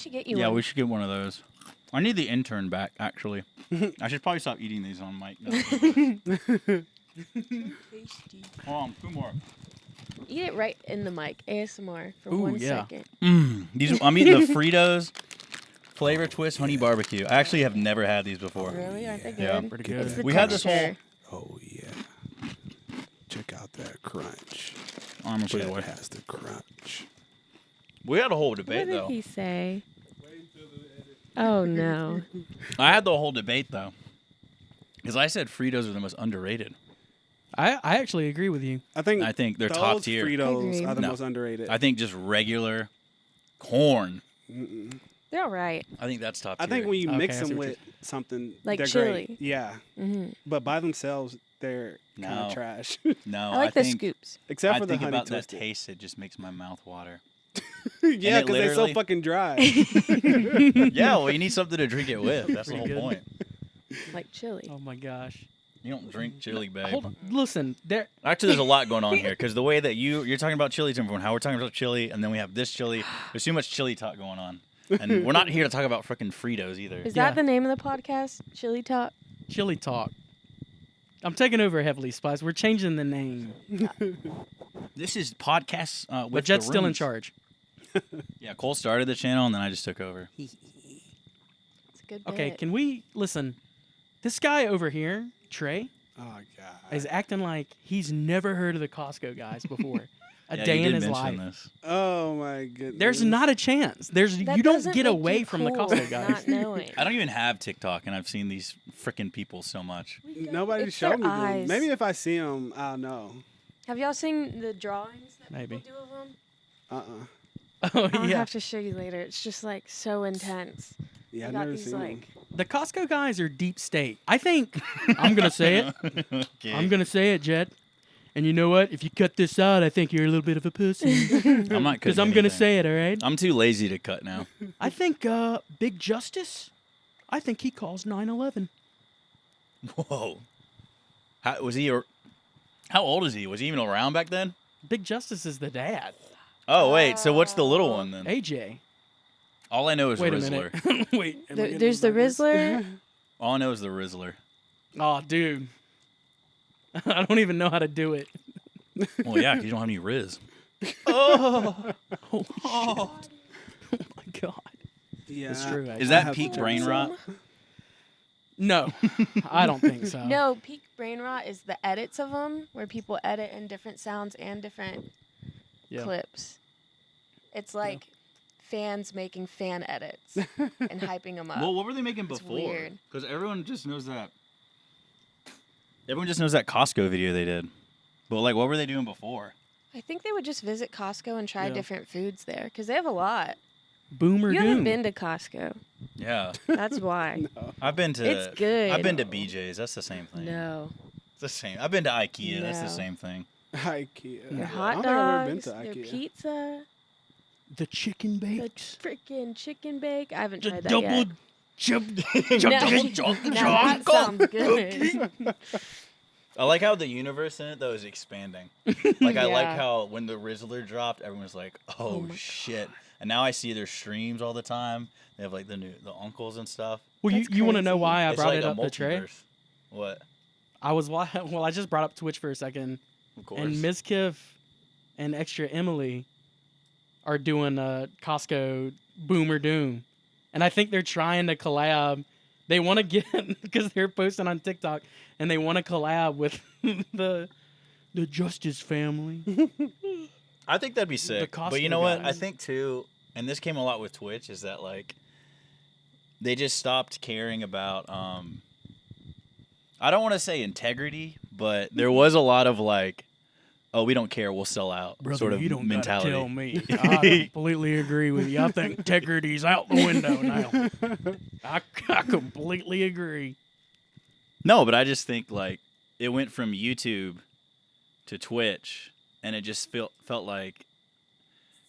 should get you Yeah, one. we should get one of those. I need the intern back, actually. I should probably stop eating these on mic. No, Tasty. hold on, 2 more. Eat it right in the mic. ASMR for Ooh, 1 yeah. second. I'm eating the Fritos Flavor Twist Honey Barbecue. I actually have never had these before. Really? Aren't they good? Yeah. Pretty It's good. the We had this texture. Oh yeah. Check out that crunch. I'm gonna show you That what. has the crunch. We had a whole What debate, did though. he say? Oh, no. I had the whole debate, though. Because I said Fritos are the most underrated. I actually agree with you. I think they're those top tier. Fritos Agreed. are the No. most underrated. I think just regular corn. They're all right. I think that's top tier. I think when you Okay, mix I see them what with something, Like they're chili. great. Yeah, Hmm but by themselves, they're kind No. of trash. No, I like the think, scoops. Except I for the think honey about twisted. that taste, it just makes my mouth water. Yeah, it because they're so literally- fucking dry. Yeah, well, you need something to drink it with. That's the whole Pretty good. point. Like chili. Oh my gosh. You don't drink chili, babe. Hold on. Listen, there. Actually, there's a lot going on here because the way that you're talking about chili, different how we're talking about chili, and then we have this chili. There's too much chili talk going on, and we're not here to talk about frickin' Fritos either. Is Yeah. that the name of the podcast? Chili Talk? Chili talk. I'm taking over heavily, Spice. We're changing the name, This is podcasts with but Jet's the still in rooms. charge. Yeah, Cole started the channel, and then I just took over. It's a good Okay, bit. can we listen? This guy over here, Trae, Oh god. is acting like he's never heard of the Costco guys before. A Yeah, day you in did his mention life. This. Oh my goodness. There's not a chance. There's That you don't doesn't get make away you from the cool, Costco guys. Not knowing. I don't even have TikTok, and I've seen these frickin' people so much. Nobody It's showed their me them. eyes. Maybe if I see them, I'll know. Have y'all seen the drawings that Maybe. people do of them? Oh I'll yeah, have to show you later. It's just like so intense. Yeah, I I've got never these seen like the Costco guys are deep state. I think I'm gonna say it. Okay. I'm gonna say it, Jet. And you know what? If you cut this out, I think you're a little bit of a pussy. I'm not Because cutting I'm gonna anything. say it, all right? I'm too lazy to cut now. I think Big Justice. I think he calls 9/11. Whoa. How was he? How old is he? Was he even around back then? Big Justice is the dad. Oh wait, so what's the little one then? AJ. All I know is Wait a Rizzler. minute. Wait. am I getting there's the this backwards? Rizzler. All I know is the Rizzler. Oh, dude. I don't even know how to do it. Well, yeah, 'cause you don't have any Riz. Oh, holy shit. Oh my god. Yeah. It's true. Is actually. that have peak to brain do rot? No, I don't think so. No, peak brain rot is the edits of them, where people edit in different sounds and different Yeah. clips. It's like fans making fan edits and hyping them up. Well, what were they making It's before? weird. Because everyone just knows that. Everyone just knows that Costco video they did. But like, what were they doing before? I think they would just visit Costco and try Yeah. different foods there because they have a lot. Boomer You Doom. haven't been to Costco. Yeah, That's why. No. I've been to. It's good. I've been to BJ's. That's the same thing. No. It's the same. I've been to IKEA. That's the No. same thing. IKEA. Their I hot don't think I've ever been dogs, to their IKEA. pizza, the chicken the bakes. freaking chicken bake. I haven't The tried that double yet. chub. Now that sounds good. I like how the universe in it though is expanding. Like I like Yeah. how when the Rizzler dropped, everyone's like, "Oh, my shit!" And now I see their streams all the time. They have like the uncles and stuff. Well, That's you want to know crazy. why I It's brought like it a up to Trey? multiverse. What? I was well. I just brought up Twitch for a second, Of course. and Ms. Kiff and Extra Emily are doing a Costco Boomer Doom, and I think they're trying to collab. They want to get because they're posting on TikTok, and they want to collab with the Justice family. I think that'd be sick. But you Costco know what? I guys. think too, and this came a lot with Twitch, is that like they just stopped caring about I don't want to say integrity, but there was a lot of like, oh, we don't care, we'll sell out sort of mentality. tell me. I completely agree with you. I think integrity's out the window now. I completely agree. No, but I just think like it went from YouTube to Twitch, and it just felt like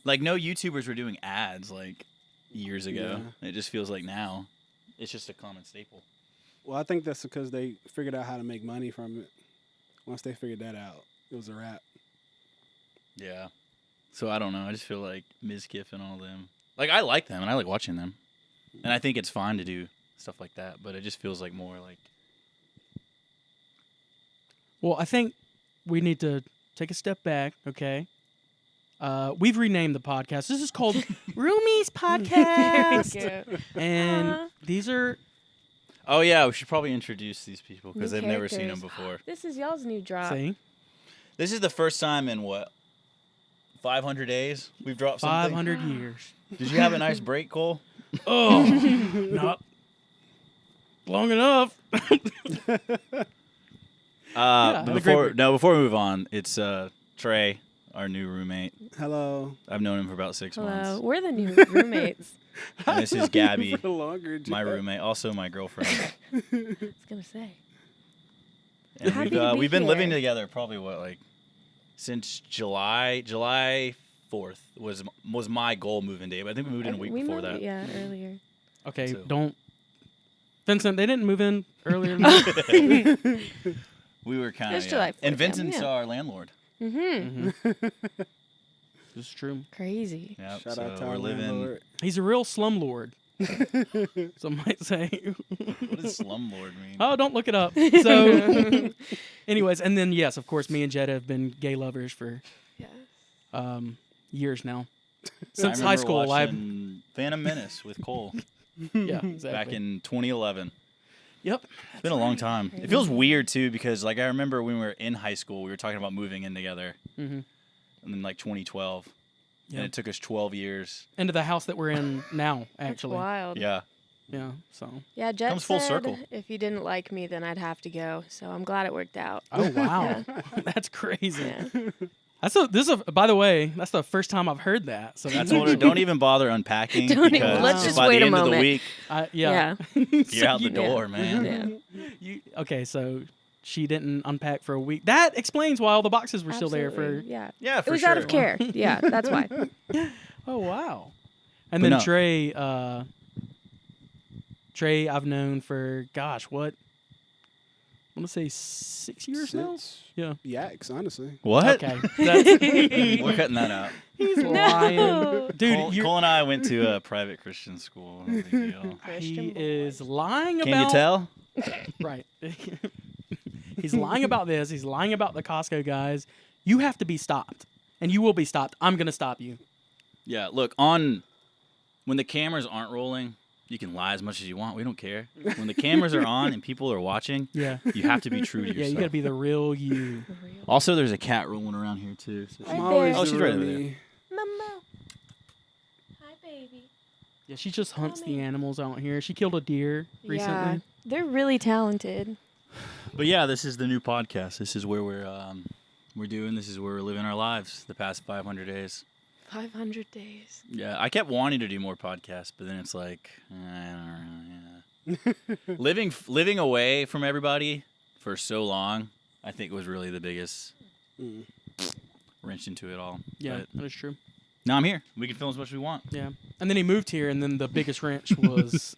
no YouTubers were doing ads like years ago. It just feels like now it's just a common staple. Well, I think that's because they figured out how to make money from it. Once they figured that out, it was a wrap. Yeah. So I don't know. I just feel like Ms. Kiff and all them. Like I like them and I like watching them, and I think it's fine to do stuff like that. But it just feels like more like Well, I think we need to take a step back, okay? We've renamed the podcast. This is called Roomies Podcast. Thank you. And these are oh yeah, we should probably introduce these people because New they've never seen them characters. before. This is y'all's new drop. see, This is the first time in what 500 days we've dropped something. 500 years. Did you have a nice break, Cole? Oh, not long enough. had a great Before we move on, it's Trae, our new roommate. Hello. I've known him for about 6 Hello. months. We're the new roommates. And this is Gabby, For longer, my Jeff. roommate, also my girlfriend. I was gonna say. And Happy to be we've been living here. together probably since July 4th was my goal moving day, but I think we moved in a week before moved, that. Yeah, earlier. Okay, So- don't. Vincent, they didn't move in earlier than that. We were kind It's of July 4th, and yeah. Vincent's Yeah. our landlord. Mm-hmm. This is true. Crazy. Yeah, Shout so out to we're our living. landlord. He's a real slumlord. Some might say. What does slumlord mean? Oh, don't look it up. So, anyways, and then yes, of course, me and Jed have been gay lovers for Yes. years now. I Since remember high school, I watching Phantom Menace with Cole yeah, exactly. back in 2011. Yep. It's been a long time. It feels weird too because like I remember when we were in high school, we were talking about moving in together, Mm-hmm. and then like 2012, Yeah. and it took us 12 years. Into the house that we're in now, That's actually. wild. Yeah, Yeah. So. Yeah, Jet Comes full said circle. if you didn't like me, then I'd have to go. So I'm glad it worked out. Oh wow, that's crazy. Yeah. By the way, that's the first time I've heard that. So I told her don't even bother unpacking Don't even- because let's just by wait the a end of the moment. week yeah. you're out the you- door, man. Yeah. Okay, so she didn't unpack for a week. That explains why all the boxes were still there for. Absolutely, yeah. Yeah, It for was sure. out of care. Yeah, that's why. Oh wow. And But then no. Trae, I've known for what? I want to say 6 years now. Since Yeah. Yaks, honestly. What? Okay. That's, We're cutting that out. he's lying, dude. Cole, you're, Cole and I went to a private Christian school. No big deal. he is lying Can about. you tell? Right. He's lying about this. He's lying about the Costco guys. You have to be stopped, and you will be stopped. I'm gonna stop you. Yeah, look, when the cameras aren't rolling, you can lie as much as you want. We don't care. When the cameras are on and people are watching, Yeah. you have to be true to Yeah, yourself. you gotta be the real you. For real. Also, there's a cat rolling around here too. So Right I'm there. always Oh, she's the right over roomie. Mama. Hi, baby. Yeah, she just hunts the Mommy. animals out here. She killed a deer Yeah, recently. they're really talented. But yeah, this is the new podcast. This is where we're doing. This is where we're living our lives the past 500 days. 500 days. Yeah, I kept wanting to do more podcasts, but then it's like, I don't know, yeah. living away from everybody for so long, I think was really the biggest Mm. wrench into it all. Yeah, But that is true. now I'm here. We can film as much as we want. Yeah, and then he moved here, and then the biggest wrench was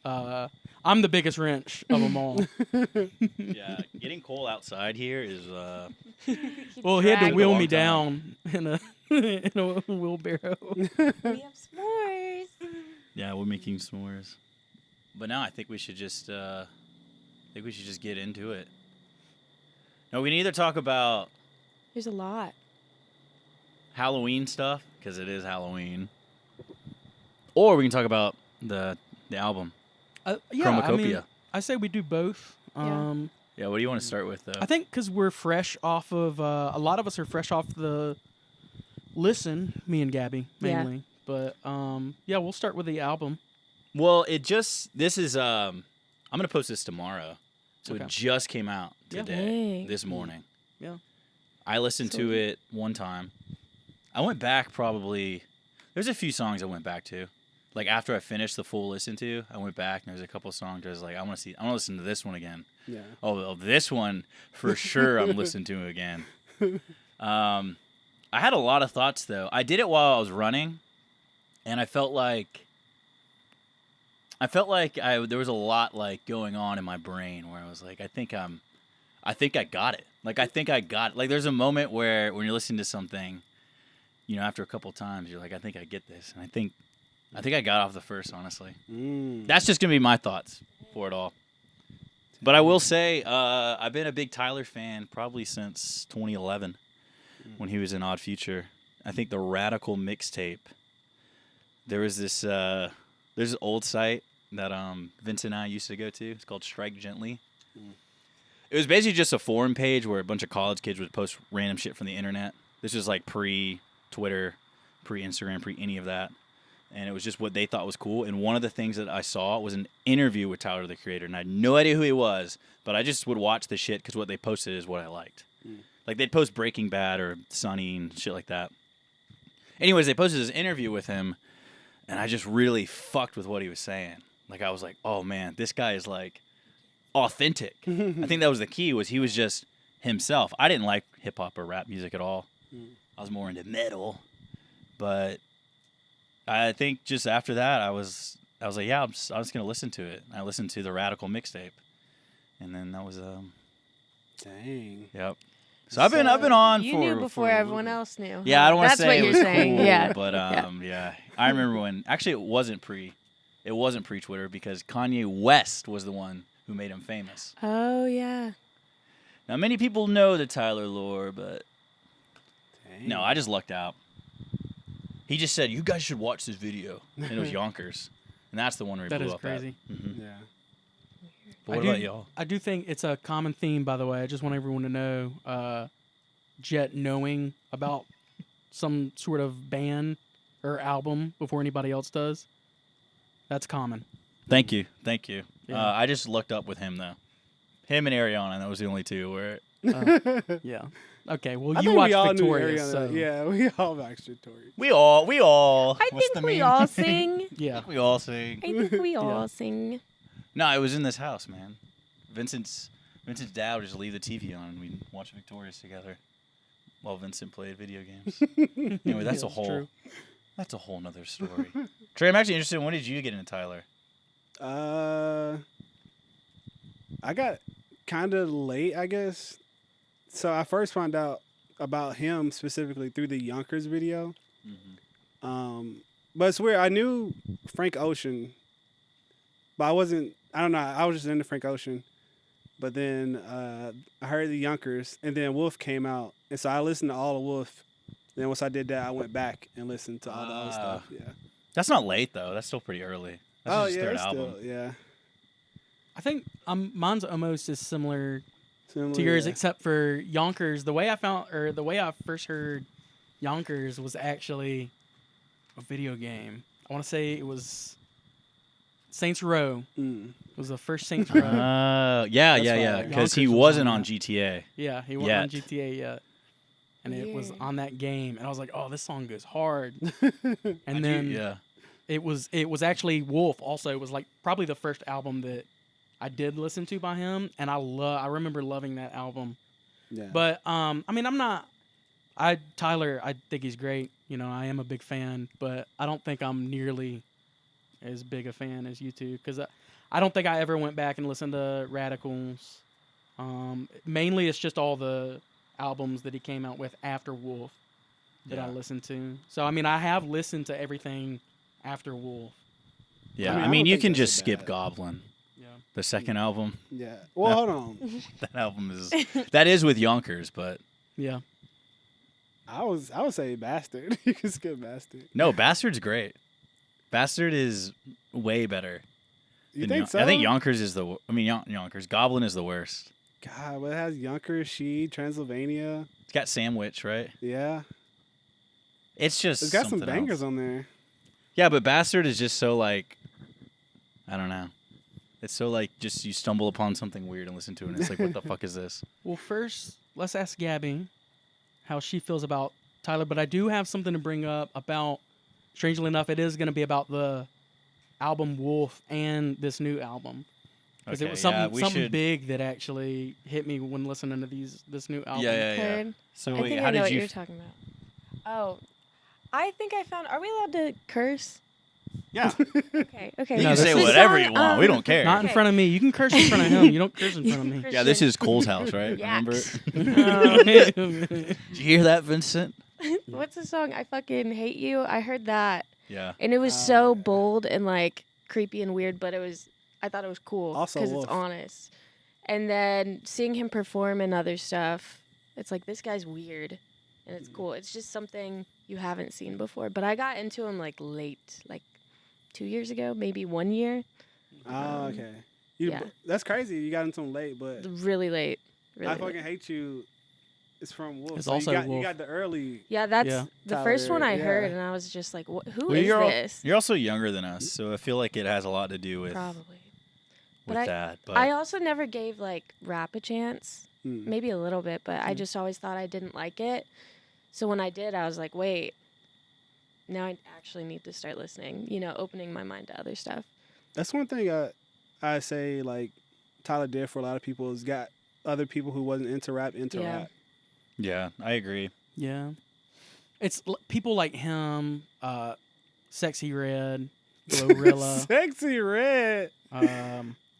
I'm the biggest wrench of them all. Yeah, getting Cole outside here is Well, he had to Dragged. wheel Long me time. down in a in a wheelbarrow. We have s'mores. yeah, we're making s'mores. But now I think we should just get into it. No, we can either talk about There's a lot. Halloween stuff because it is Halloween, or we can talk about the album Yeah, I mean, CHROMAKOPIA. I say we do both. Yeah. Yeah, what do you want to start with though? I think because we're fresh off of a lot of us are fresh off the listen. Me and Gabby Yeah. mainly, but yeah, we'll start with the album. Well, this is I'm gonna post this tomorrow, so Okay. it just came out Yeah. today, Dang. this morning. Yeah. I listened So to good. it one time. I went back probably. There's a few songs I went back to. Like after I finished the full listen to, I went back and there's a couple songs I was like, I want to listen to this one again. Yeah. Oh, this one for sure I'm listening to again. I had a lot of thoughts though. I did it while I was running, and I felt like there was a lot like going on in my brain where I was like, I think I got it. Like I think I got it. Like there's a moment where when you're listening to something, you know, after a couple times, you're like, I think I get this, and I think I think I got off the first, honestly. Mm. That's just gonna be my thoughts for it all. But I will say, I've been a big Tyler fan probably since 2011 when he was in Odd Future. I think the Radical mixtape. There was this there's an old site that Vince and I used to go to. It's called Strike Gently. It was basically just a forum page where a bunch of college kids would post random shit from the internet. This was like pre-Twitter, pre-Instagram, pre-any of that. And it was just what they thought was cool. And one of the things that I saw was an interview with Tyler, the Creator. And I had no idea who he was, but I just would watch the shit because what they posted is what I liked. Like, they'd post Breaking Bad or Sunny and shit like that. Anyways, they posted this interview with him, and I just really fucked with what he was saying. Like, I was like, oh, man, this guy is, like, authentic. I think that was the key, was he was just himself. I didn't like hip-hop or rap music at all. I was more into metal. But I think just after that, I was like, yeah, I'm just going to listen to it. I listened to the Radical mixtape. And then that was, Dang. yep. So I've been on you for knew before for a everyone little bit. else knew. Yeah, I don't want to That's say what it you're was saying. cool, Yeah. but yeah. I remember when actually it wasn't pre-Twitter because Kanye West was the one who made him famous. Oh yeah. Now many people know the Tyler lore, but Dang. no, I just lucked out. He just said, "You guys should watch this video," and it was Yonkers, and that's the one where he That blew is up crazy. At. Mm-hmm. Yeah. But what about y'all? I do think it's a common theme, by the way. I just want everyone to know, Jet knowing about some sort of band or album before anybody else does. That's common. Thank you. Yeah. I just looked up with him though. Him and Ariana, that was the only two where. Yeah. Okay. Well, I you think watched we all Victorious, knew so Ariana. Yeah, we all watched Victorious. We all. I what's think the we meme? all sing. yeah. We all sing. I think we all sing. No, it was in this house, man. Vincent's dad would just leave the TV on and we'd watch Victorious together while Vincent played video games. Anyway, that's true. That's a whole nother story. Trey, I'm actually interested. When did you get into Tyler? I got kind of late, I guess. So I first found out about him specifically through the Yonkers video. But it's weird. I knew Frank Ocean, but I don't know. I was just into Frank Ocean. But then I heard the Yonkers, and then Wolf came out. And so I listened to all of Wolf. Then once I did that, I went back and listened to all the other stuff. Yeah. That's not late though. That's still pretty early. That's his third it's album. still, yeah. I think mine's almost as similar Similar, to yours, yeah. except for Yonkers. The way I first heard Yonkers was actually a video game. I want to say it was Saints Row. Mm. It was the first Saints Row. Yeah. fire. Because he Yonkers was wasn't on on that. GTA. Yeah, he wasn't on GTA yet. And it was Weird. on that game, and I was like, "Oh, this song goes hard." I And do- then yeah. it was actually Wolf. Also, it was like probably the first album that I did listen to by him, and I remember loving that album. Yeah. But I mean, Tyler, I think he's great. You know, I am a big fan, but I don't think I'm nearly as big a fan as you two, because I don't think I ever went back and listened to Radicals. Mainly, it's just all the albums that he came out with after Wolf that I listened to. So I mean, I have listened to everything after Wolf. Yeah. I mean, I I mean, don't you think can that's just a skip bad- Goblin. Yeah. The second album. Yeah. Well, hold on. That album that is with Yonkers, but Yeah. I would say Bastard. You can skip Bastard. no, Bastard's great. Bastard is way better. You than think so? I think Yonkers is Yonkers. Goblin is the worst. God, but it has Yonkers, She, Transylvania. It's got Sandwich, right? Yeah. It's just It's got some something bangers else. on there. Yeah, but Bastard is just so like, I don't know. It's so like just you stumble upon something weird and listen to it, and it's like, what the fuck is this? Well, first, let's ask Gabby how she feels about Tyler. But I do have something to bring up about, strangely enough, it is going to be about the album Wolf and this new album. Because it was something big that actually hit me when listening to this new album. Yeah. Heard. So I wait, think how I know did what you? you're talking about. Oh, I think I found. Are we allowed to curse? Yeah, Okay. Okay. you No, can this say is- whatever you want. We don't care. Not in Okay. front of me. You can curse in front of him. You don't curse in front of me. For Yeah, this sure. is Cole's house, right? Remember? Yaks. Did you hear that, Vincent? What's the song? I fucking hate you. I heard that. Yeah. And it was Oh, so yeah. bold and like creepy and weird, but I thought it was cool Also because it's Wolf. honest. And then seeing him perform and other stuff, it's like this guy's weird, and it's cool. It's just something you haven't seen before. But I got into him like late, like 2 years ago, maybe 1 year. Oh, okay. yeah. That's crazy. You got into him late, but Really late. Really I fucking late. hate you. It's from Wolf. It's So also you got, Wolf. You got the early. Yeah, that's Yeah. the first one I Tyler, heard, yeah. and I was just like, who Well, is this? You're also younger than us, so I feel like it has a lot to do with Probably. But that. But I also never gave like rap a chance. Hmm. Maybe a little bit, but I just always thought I didn't like it. So when I did, I was like, wait, now I actually need to start listening, opening my mind to other stuff. That's one thing I say like Tyler did for a lot of people is got other people who wasn't into rap into Yeah. rap. yeah, I agree. Yeah. It's people like him, Sexy Red, Glorilla, Sexy Red.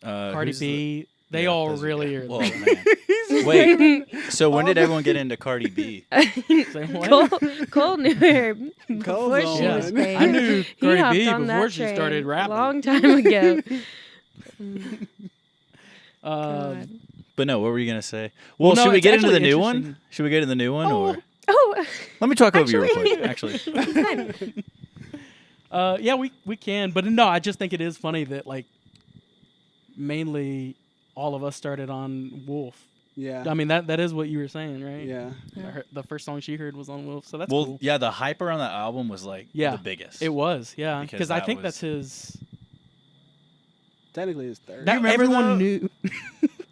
Cardi Who's B. They yeah, all those are really good. are. Well, there. man. He's Wait, so when all did the- everyone get into Cardi B? Say what? Cole knew her before Cole's she on was it. famous. I knew He Cardi hopped B on before that she train started a rapping. long time ago. Um, But no, what were you gonna say? Well, no, should we it's get into the actually new one? interesting. Should we get into the new one, or Oh, let me talk over you real Actually- quick? Actually, yeah, we can, but no, I just think it is funny that like mainly all of us started on Wolf. Yeah. I mean that is what you were saying, right? Yeah. The first song she heard was on Wolf, so that's well, cool. yeah, the hype around that album was like Yeah, the biggest. It was, yeah, Because because I that think was- that's his. Technically, it's third. That remember everyone though? knew.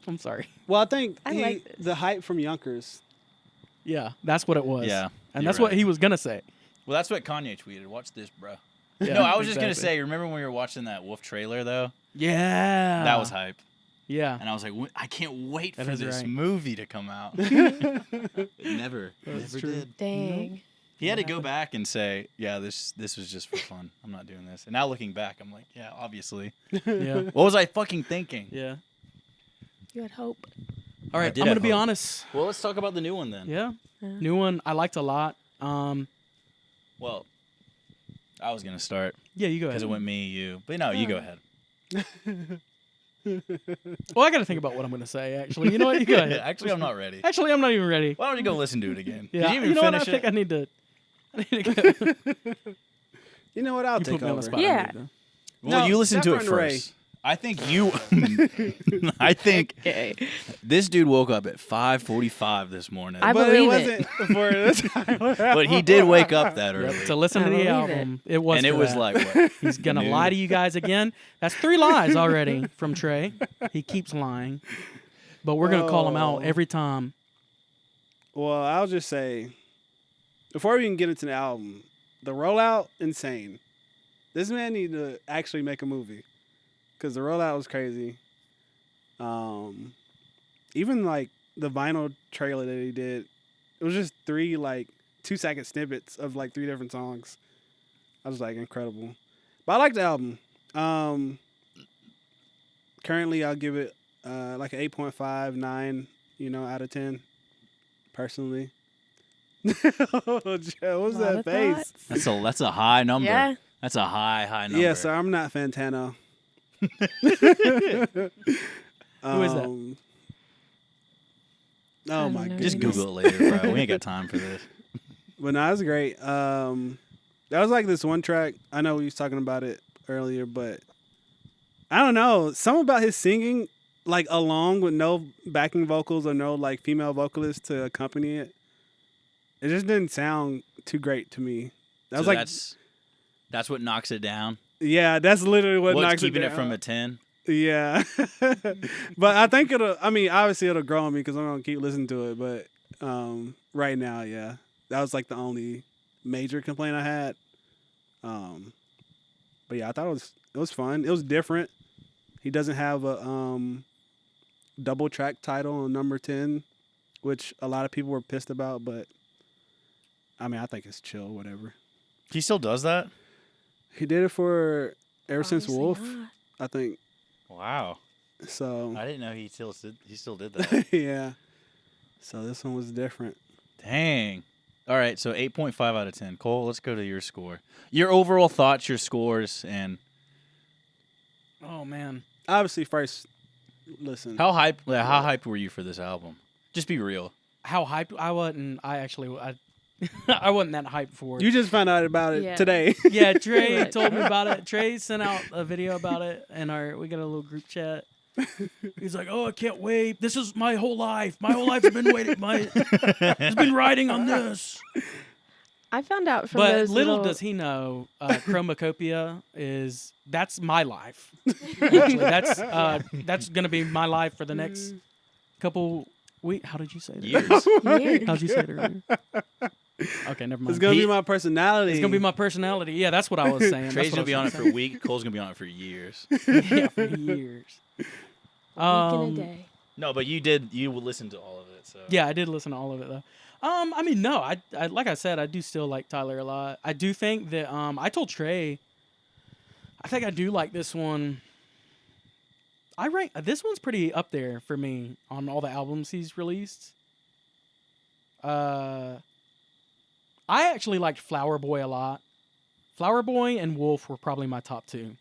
I'm sorry. Well, I think I like this. the hype from Yonkers. Yeah, that's what it was. Yeah, and you're that's what right. he was gonna say. Well, that's what Kanye tweeted. Watch this, bro. Yeah, no, I was just gonna exactly. say. Remember when we were watching that Wolf trailer though? Yeah, That was hype, Yeah, and I was like, I can't wait That for is this right. movie to come out. It never That's never true. did. dang. He had to What go happened? back and say, "Yeah, this was just for fun. I'm not doing this." And now looking back, I'm like, "Yeah, obviously." yeah, What was I fucking thinking? yeah. You had hope. All right, did I'm gonna have be hope. honest. Well, let's talk about the new one then. Yeah, Yeah. new one I liked a lot. Well, I was gonna start Yeah, you go ahead. because it went me, you. But no, you go ahead. Well, I got to think about what I'm gonna say. Actually, you know what? You go ahead. Actually, I'm not ready. Actually, I'm not even ready. Why don't you go listen to it again? Yeah, Did you even know what? I finish think it? I need to. go. You know what? I'll You take put me on over. the spot. I Yeah. need to- Well, No, you listen to it Zephyr and Ray. first. I think you. I think Okay. this dude woke up at 5:45 this morning. I But it believe wasn't for this time. But he did wake up that early. Yep, to listen I to the believe it. album. It was. and it for was that. like what? He's gonna noon? lie to you guys again. That's 3 lies already from Trae. He keeps lying, but we're gonna call him out Oh. every time. Well, I'll just say, before we even get into the album, the rollout, insane. This man need to actually make a movie, because the rollout was crazy. Even like the vinyl trailer that he did, it was just 3 like 2-second snippets of like 3 different songs. I was like incredible, but I like the album. Currently, I'll give it like an 8.5, 9, out of 10. Personally. What was Lot that of face? thoughts. That's a high number. Yeah. That's a high number. Yeah, so I'm not Fantano. Who is that? Oh don't my know. goodness. Just Google it later, bro. We ain't got time for this. But no, it was great. That was like this one track. I know we was talking about it earlier, but I don't know. Something about his singing, like along with no backing vocals or no like female vocalist to accompany it. It just didn't sound too great to me. That was So like, that's what knocks it down. yeah, that's literally what What's knocks keeping it it down. from a 10? Yeah. But I think obviously it'll grow on me because I'm going to keep listening to it. But right now, yeah. That was like the only major complaint I had. But yeah, I thought it was fun. It was different. He doesn't have a double track title on number 10, which a lot of people were pissed about. But I mean, I think it's chill, whatever. He still does that? He did it for ever since Obviously Wolf, not. I think. Wow. So I didn't know he still did that. yeah. So this one was different. Dang. All right, so 8.5 out of 10. Cole, let's go to your score. Your overall thoughts, your scores, and Oh man. Obviously, first listen. how hyped were you for this album? Just be real. How hyped I wasn't. I wasn't that hyped for it. You just found out about it Yeah. today. Yeah, Trey Right. told me about it. Trey sent out a video about it, and we got a little group chat. He's like, "Oh, I can't wait! This is my whole life. My whole life has been waiting. Has been riding on this." I found out from But those little little, does he know, CHROMAKOPIA that's my life. Actually, that's gonna be my life for the next couple weeks. How did you say that? Years. Years. How'd you say it earlier? Okay, never mind. It's gonna be my personality. It's gonna be my personality. Yeah, that's what I was saying. Trey's That's what gonna be I on it was for a week. Cole's gonna be on it for years. saying. Yeah, for years. week in a day. No, but you listened to all of it. So Yeah, I did listen to all of it though. I mean, no, I like I said, I do still like Tyler a lot. I do think that I told Trey, I think I do like this one. I rank this one's pretty up there for me on all the albums he's released. I actually liked Flower Boy a lot. Flower Boy and Wolf were probably my top two.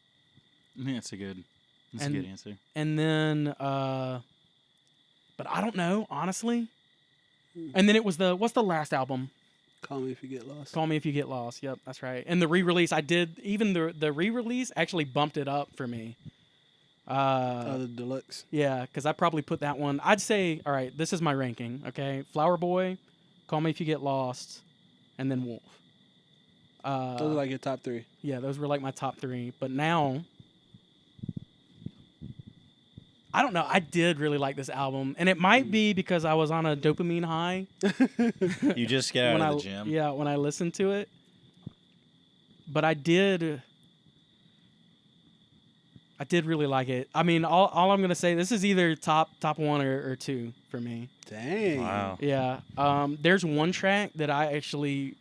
I think that's a good answer. And then but I don't know, honestly. And then it was what's the last album? Call Me If You Get Lost. Call Me If You Get Lost. Yep, that's right. And the re-release, I did even the re-release actually bumped it up for me. The deluxe. Yeah, because I probably put that one. I'd say, all right, this is my ranking. Okay, Flower Boy, Call Me If You Get Lost, and then Wolf. Those are like your top three. Yeah, those were like my top three. But now, I don't know. I did really like this album, and it might be because I was on a dopamine high. You just get out when of I, the gym. Yeah, when I listened to it. But I did really like it. I mean, all I'm gonna say, this is either top one or two for me. Dang. Wow. Yeah. There's one track that I actually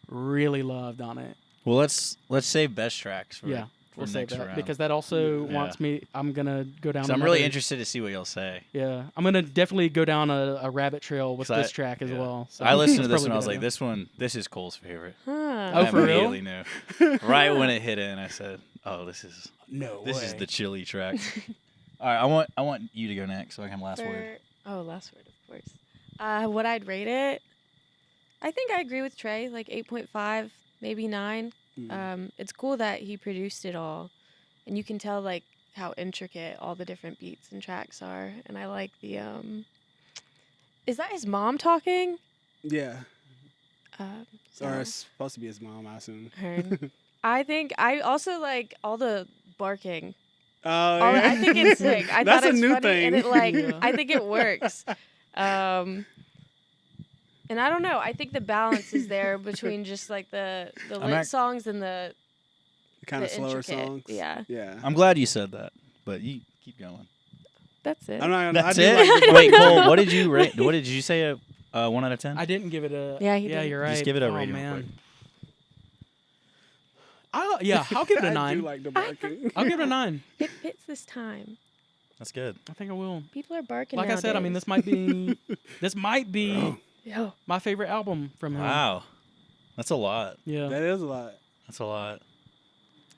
really loved on it. Well, let's save best tracks for Yeah, for we'll save next that round. because that also Yeah. wants me. I'm gonna go down. So I'm really another- interested to see what you'll say. Yeah, I'm gonna definitely go down a rabbit trail with 'Cause I- this track as yeah. well. So I listened to that's this one. probably I was a like, good idea. this is Cole's favorite. Huh. Oh, I for real? immediately knew. Right when it hit in, I said, "Oh, this is Way. the chili track." All right, I want you to go next, so I can have last word. Last word, of course. What I'd rate it, I think I agree with Trey, like 8.5, maybe 9. It's cool that he produced it all, and you can tell like how intricate all the different beats and tracks are. And I like the is that his mom talking? Yeah. So Or it's supposed to be his mom, I assume. her. I think I also like all the barking. Oh, All yeah. I think it's sick. I That's thought a it's new funny, thing. and it like Yeah. I think it works. And I don't know. I think the balance is there between just like the lit act- songs and the Kind of the slower intricate, songs. yeah. Yeah. I'm glad you said that, but you keep going. that's it. I'm not gonna. That's I do it. Like the Wait, barking. Cole, what did you rate? What did you say? 1 out of 10. I didn't give it a. Yeah, he yeah, did. you're right. Just give it a oh, rating real man. quick. I'll give it a I 9. do like the barking. I'll give it a 9. It fits this time. That's good. I think I will. People are barking. Like I said, I mean, this might be Yo, my favorite album from him. Wow, that's a lot. Yeah. That is a lot. That's a lot.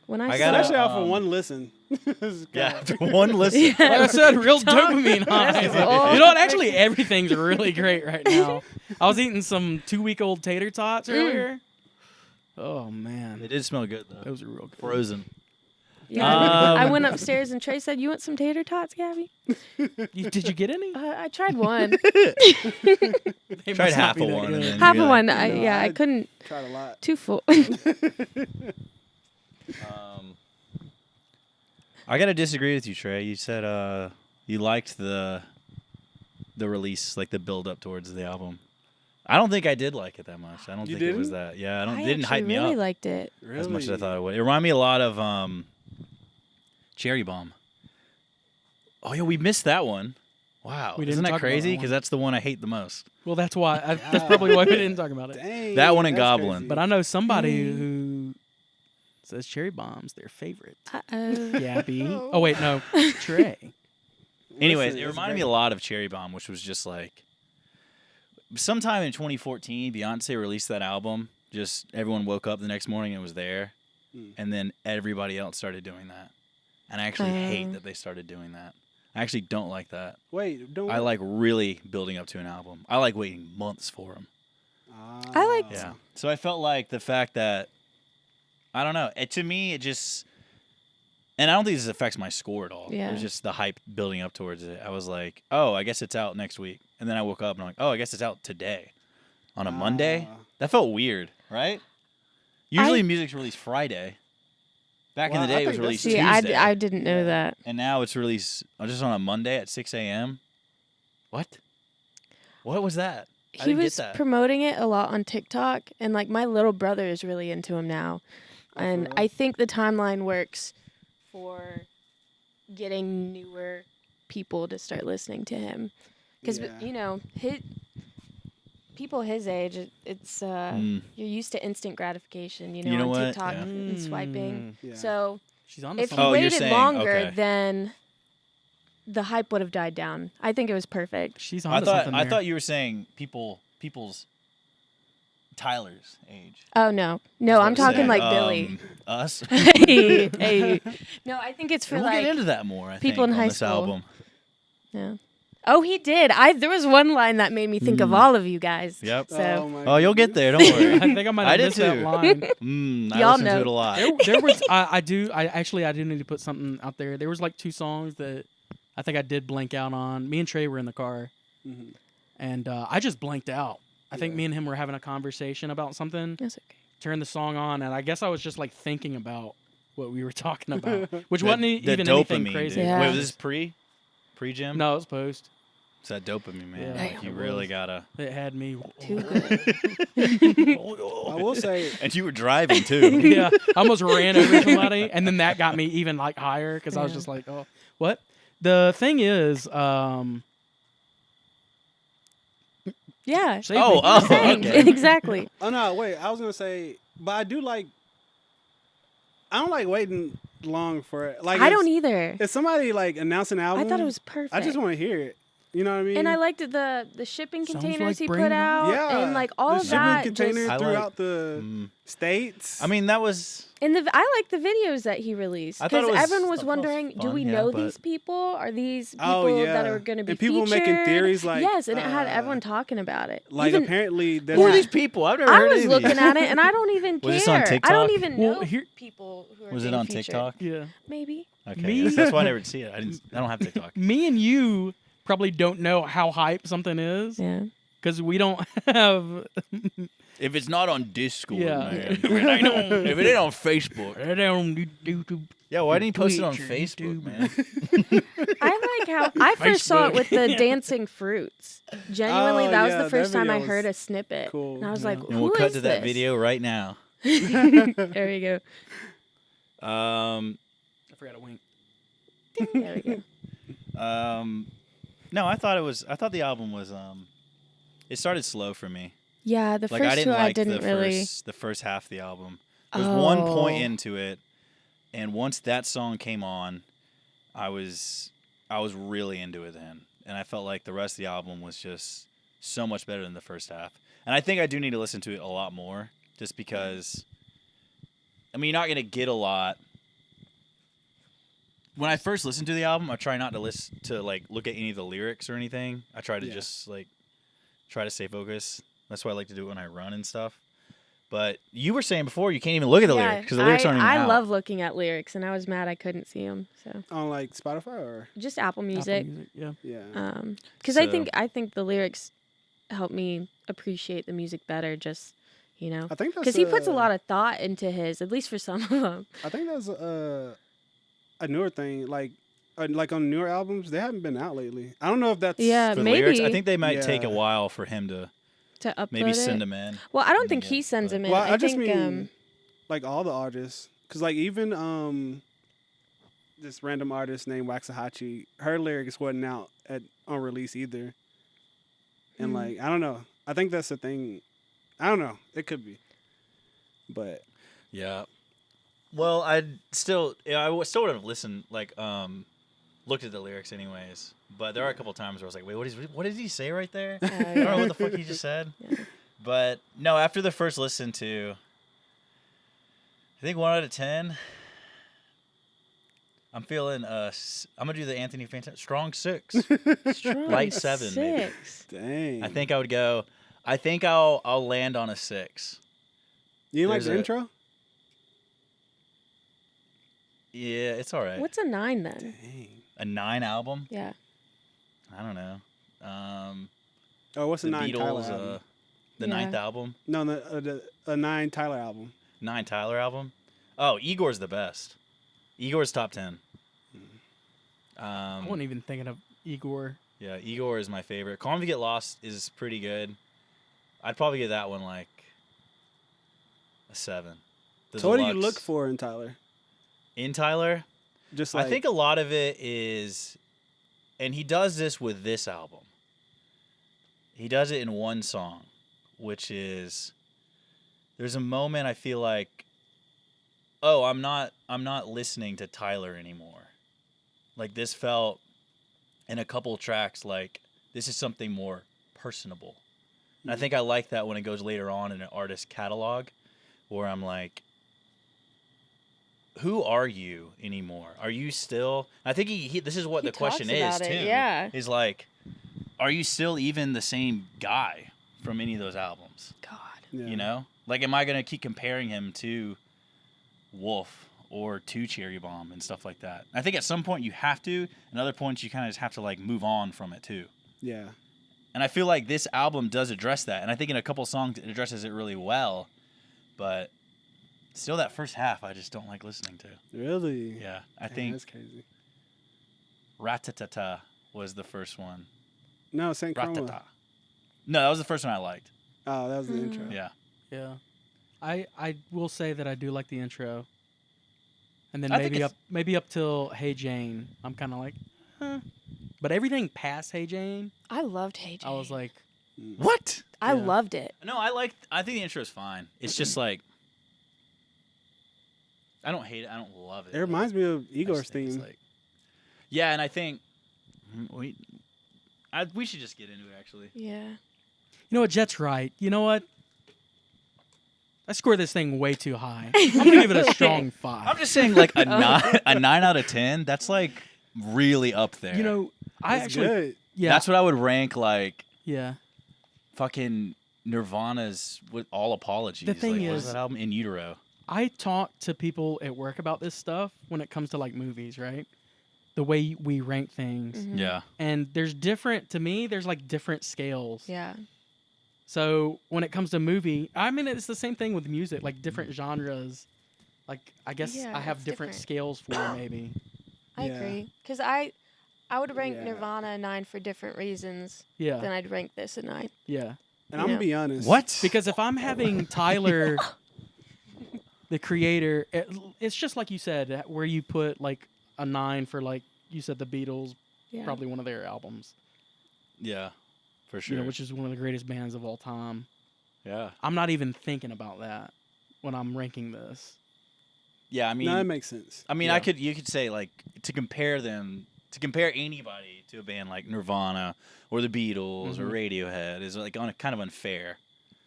when I, I saw gotta- Especially off of um, one listen. It's Yeah, kinda- after one listen. Like I said, real Talk- dopamine high. That's You all. know what? Actually, everything's really great right now. I was eating some 2-week-old tater tots earlier. Oh man, They did smell good though. those are real good. Frozen. yeah, I Um, went upstairs and Trey said, "You want some tater tots, Gabby?" Did you get any? I tried one, They Tried must not half be of that one and good. then- half Yeah. of one. No, I I- couldn't. Tried a lot. Too full. I gotta disagree with you, Trey. You said you liked the release, like the build up towards the album. I don't think I did like it that much. I don't You think it was didn't? that. Yeah, I didn't hype me really up liked it. Really? as much as I thought it would. It reminded me a lot of Cherry Bomb. Oh yeah, we missed that one. Wow, We isn't didn't that talk about crazy? that Because one. that's the one I hate the most. Well, that's why. That's probably why we didn't talk about it. Dang, That one and that's Goblin. crazy. But I know somebody Mm. who says Cherry Bomb's their favorite. Uh-oh. Gabby. Oh wait, no, Trey. Anyways, Listen, it it's reminded me great. a lot of Cherry Bomb, which was just like sometime in 2014, Beyonce released that album. Just everyone woke up the next morning and it was there. And then everybody else started doing that. And I actually hate that they started doing that. I actually don't like that. Wait, don't. I like really building up to an album. I like waiting months for them. I like. Yeah. So I felt like the fact that, I don't know, to me, it just, and I don't think this affects my score at all. Yeah. It was just the hype building up towards it. I was like, oh, I guess it's out next week. And then I woke up and I'm like, oh, I guess it's out today. On a Monday? That felt weird, right? Usually music's released Friday. Back in the day, it was released See, Tuesday. I didn't know that. And now it's released just on a Monday at 6 a.m. What? What was that? I He didn't was get that. promoting it a lot on TikTok, and like my little brother is really into him now, and I think the timeline works for getting newer people to start listening to him, because you know people his age, it's you're used to instant gratification, you know, on what? TikTok Yeah. and swiping. Yeah. So She's on to if he something. Oh, you're waited saying, longer, okay. then the hype would have died down. I think it was perfect. She's on I to thought something I there. thought you were saying people's Tyler's age. Oh no, I no, was I'm about to talking say, like Billy. Us. hey. No, I think it's for And we'll like get into that more. I people think, in on high this school. album. Yeah. Oh, he did. There was one line that made me think of all of you guys. Yep. So my Oh, you'll get goodness. there. Don't worry. I think I might I have did missed that too. line. I Y'all listen to know. it a lot. there was I do need to put something out there. There was like 2 songs that I think I did blank out on. Me and Trae were in the car, and I just blanked out. I think me and him were having a conversation about something. that's okay. Turned the song on, and I guess I was just like thinking about what we were talking about, which The- wasn't the even anything dopamine, crazy. dude. Yeah. Wait, was this pre-gym? No, it was post. It's that dopamine, man. Yeah. Like, you It really was. gotta. It had me. Too good. I will say, And you were driving too. Yeah, I almost ran over somebody, and then that got me even like higher because I was Yeah. just like, "Oh, what?" The thing is, Yeah. save Oh, me. oh, Saying. okay. Exactly. oh no, wait, I was gonna say, but I do like. I don't like waiting long for it. Like I if- don't either. If somebody like announce an album, I thought it was perfect. I just want to hear it. You know what I mean? And I liked the shipping Sounds containers like he Brain put Rot. out, yeah, and like all the of shipping that. container I like- throughout the states. I mean, that was. And I like the videos that he released I thought it because was- everyone was that was wondering, do fun, we yeah, know but- these people? Are these people Oh, that yeah. are going to be And people featured? making theories like, yes, and it had everyone talking about it. like Even, apparently, there's Who are not- these people? I've never I heard was of looking these. at it, and I don't even Was care. this on I TikTok? don't even Well, know here- people who are Was it being on featured. TikTok? Yeah. Maybe. Okay, Me- that's why I never see it. I don't have TikTok. Me and you probably don't know how hype something is Yeah. because we don't have. If it's not on Discord, Yeah. man. If it ain't on Facebook. YouTube. Yeah, why didn't he post it on Twitch or Facebook, YouTube. man? I like how I first saw it Facebook. with the dancing fruits. Genuinely, Oh, that was yeah, the first that time I video heard was a snippet. cool. And I was Yeah. like, And we'll who cut is to that this? video right now. There we go. I forgot to wink. There we go. No, I thought the album was it started slow for me. Yeah, the Like first I didn't two like I didn't the really. first half of the album. There was one point Oh. into it, and once that song came on, I was really into it then, and I felt like the rest of the album was just so much better than the first half. And I think I do need to listen to it a lot more, just because. I mean, you're not gonna get a lot. When I first listened to the album, I try not to look at any of the lyrics or anything. I try to Yeah. just try to stay focused. That's why I like to do it when I run and stuff. But you were saying before you can't even look at the lyrics because the lyrics aren't even I out. love looking at lyrics, and I was mad I couldn't see them. So on like Spotify or just Apple Music. Apple Music, yeah. yeah. Because So- I think the lyrics help me appreciate the music better. Just I think that's because he puts a lot of thought into his, at least for some of them. I think that's a newer thing. Like on newer albums, they haven't been out lately. I don't know if that's Yeah, For the maybe lyrics, I think they might take a Yeah. while for him to To upload maybe it. send them in. Well, I don't and think get- he sends but- them in. Well, I I just think mean like all the artists, because like even this random artist named Waxahachie, her lyrics wasn't out on release either. And like I don't know, I think that's the thing. I don't know, it could be, but Yeah. Well, I still would have listened. Like, looked at the lyrics anyways. But there are a couple times where I was like, wait, what did he say right there? Oh, I don't know yeah. what the fuck he just said. Yeah. But no, after the first listen to, I think 1 out of 10. I'm feeling I'm gonna do the Anthony Fantano strong 6. Strong Light 7 maybe. 6. Dang. I think I would go. I think I'll land on a 6. You like there's the a- intro? Yeah, it's all right. What's a 9 then? Dang. A 9 album? Yeah. I don't know. Oh, what's The the 9 Tyler Beatles, album? the Yeah. 9th album, No, a 9 Tyler album. 9 Tyler album. Oh, Igor's the best. Igor's top 10. I wasn't even thinking of Igor. Yeah, Igor is my favorite. Call Me If You Get Lost is pretty good. I'd probably give that one like a 7. The So what do you deluxe. look for in Tyler? In Tyler? Just like I think a lot of it is, and he does this with this album. He does it in one song, which is, there's a moment I feel like, oh, I'm not listening to Tyler anymore. Like this felt in a couple tracks like this is something more personable. And I think I like that when it goes later on in an artist catalog where I'm like, who are you anymore? Are you still? I think he this is what He the question talks is about too. it, yeah. Is like, are you still even the same guy from any of those albums? God. yeah. You know, like, am I gonna keep comparing him to Wolf or to Cherry Bomb and stuff like that? I think at some point you have to, and other points you kind of just have to like move on from it too. Yeah. And I feel like this album does address that, and I think in a couple songs it addresses it really well, but still that first half I just don't like listening to. Really? Yeah, I Dang, think that's crazy. Ratatata was the first one. No, Saint Chroma. Ratata. No, that was the first one I liked. Oh, that was the intro. Yeah. Yeah. I will say that I do like the intro. And then I think maybe up till Hey Jane, I'm kind of like, huh. But everything past Hey Jane, I loved Hey Jane. I was like, What? I yeah. loved it. No, I think the intro is fine. It's just like, I don't hate it. I don't love it. It reminds me of I Igor's just think it's theme. like- yeah, and I think we should just get into it actually. Yeah. you know what, Jet's right. You know what? I score this thing way too high. I'm gonna give it a strong 5. I'm just saying, like a 9 out of 10. That's like really up there. You know, I That's actually, good. yeah, that's what I would rank like yeah. fucking Nirvana's with All Apologies. The thing like, what is- that album In Utero. I talk to people at work about this stuff when it comes to like movies, right? The way we rank things. Mhm. Yeah. And there's like different scales. Yeah. So when it comes to movie, I mean, it's the same thing with music, like different genres. Like, I guess Yeah, I have it's different different. scales for it, maybe. I Yeah. agree. Because I would rank Yeah. Nirvana a 9 for different reasons. Yeah. Then I'd rank this a 9. Yeah. And I'm gonna Yeah. be honest. What? Because if I'm having Tyler, the creator, it's just like you said, where you put like a 9 for, like you said, the Beatles, Yeah. probably one of their albums, Yeah, for sure. you know, which is one of the greatest bands of all time. yeah. I'm not even thinking about that when I'm ranking this. Yeah, I mean, No, that makes sense. I Yeah. you could say like to compare anybody to a band like Nirvana or the Beatles or Mhm. Radiohead is like kind of unfair.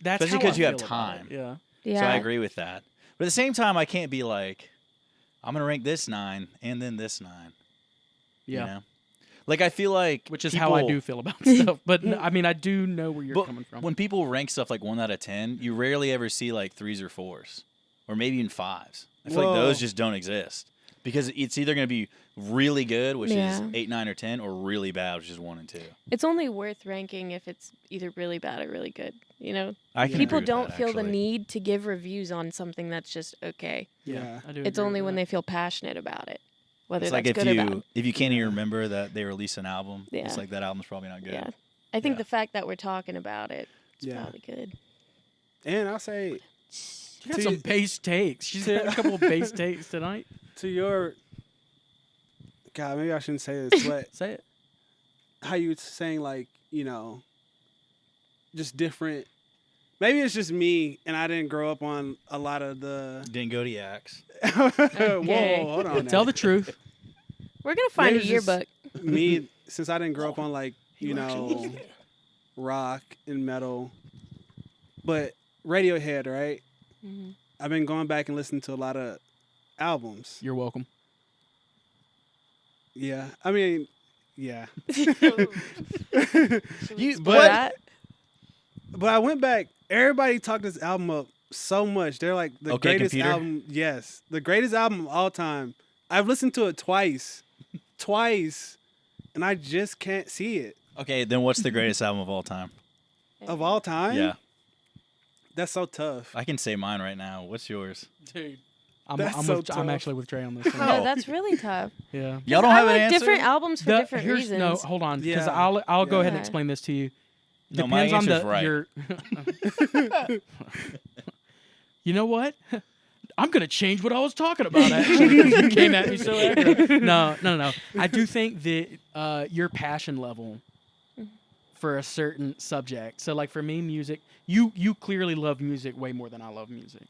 That's Especially how 'cause I you have feel about it, time. Yeah. Yeah. So I agree with that. But at the same time, I can't be like, I'm gonna rank this 9 and then this 9. Yeah. You know? Like I feel like Which is how I people- do feel about stuff. But I mean, I do know where you're But coming from. when people rank stuff like 1 out of 10, you rarely ever see like 3s or 4s, or maybe even 5s. I feel like those Whoa. just don't exist because it's either going to be really good, which Yeah. is 8, 9, or 10, or really bad, which is 1 and 2. It's only worth ranking if it's either really bad or really good. You know, I can people agree with don't that, feel the actually. need to give reviews on something that's just okay. Yeah. I do It's agree only with when that. they feel passionate about it, whether It's that's like good or bad. if you can't even remember that they released an album, Yeah. it's like that album's probably not good. Yeah, I think Yeah. the fact that we're talking about it is Yeah. probably good. And I'll say She got To- some base takes. She's to- had a couple of base takes tonight. to your God, maybe I shouldn't say this, but Say it. how you were saying like, just different. Maybe it's just me, and I didn't grow up on a lot of the. Didn't go to Yaks. Whoa, Okay. hold on. Tell now. the truth. We're gonna find a Maybe it's just yearbook. me, since I didn't grow up on like rock and metal, but Radiohead, right? Mhm. I've been going back and listening to a lot of albums. You're welcome. Yeah, I mean, yeah. Should we You- explore but- that? But I went back. Everybody talked this album up so much. They're like the OK greatest Computer? album. Yes, the greatest album of all time. I've listened to it twice, and I just can't see it Okay, then what's the greatest album of all time? of all time. Yeah, That's so tough. I can say mine right now. What's yours? Dude. I'm That's so I'm tough. actually with Trey on this one. No, Oh. that's really tough. Yeah. Y'all don't I have an like answer? different albums for different Here's- reasons. No, hold on, because Yeah. I'll go ahead and Yeah. explain this to you. No, my Depends on answer's the right. your. You know what? I'm gonna change what I was talking about. Actually, 'cause you came at me so aggro. No. I do think that your passion level for a certain subject. So, like for me, music. You clearly love music way more than I love music,